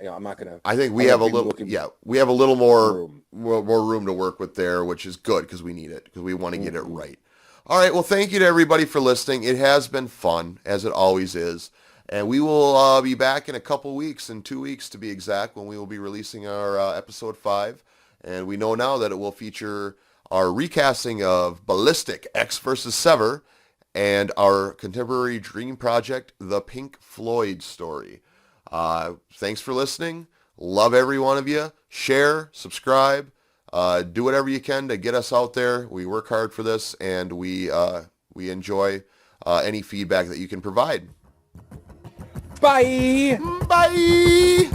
I think we have a little more room to work with there, which is good because we need it, because we want to get it right. All right. Well, thank you to everybody for listening. It has been fun, as it always is. And we will be back in a couple weeks, in 2 weeks to be exact, when we will be releasing our episode 5. And we know now that it will feature our recasting of Ballistic X vs. Sever and our contemporary dream project, The Pink Floyd Story. Thanks for listening. Love every one of you. Share, subscribe, do whatever you can to get us out there. We work hard for this, and we enjoy any feedback that you can provide. Bye. Bye!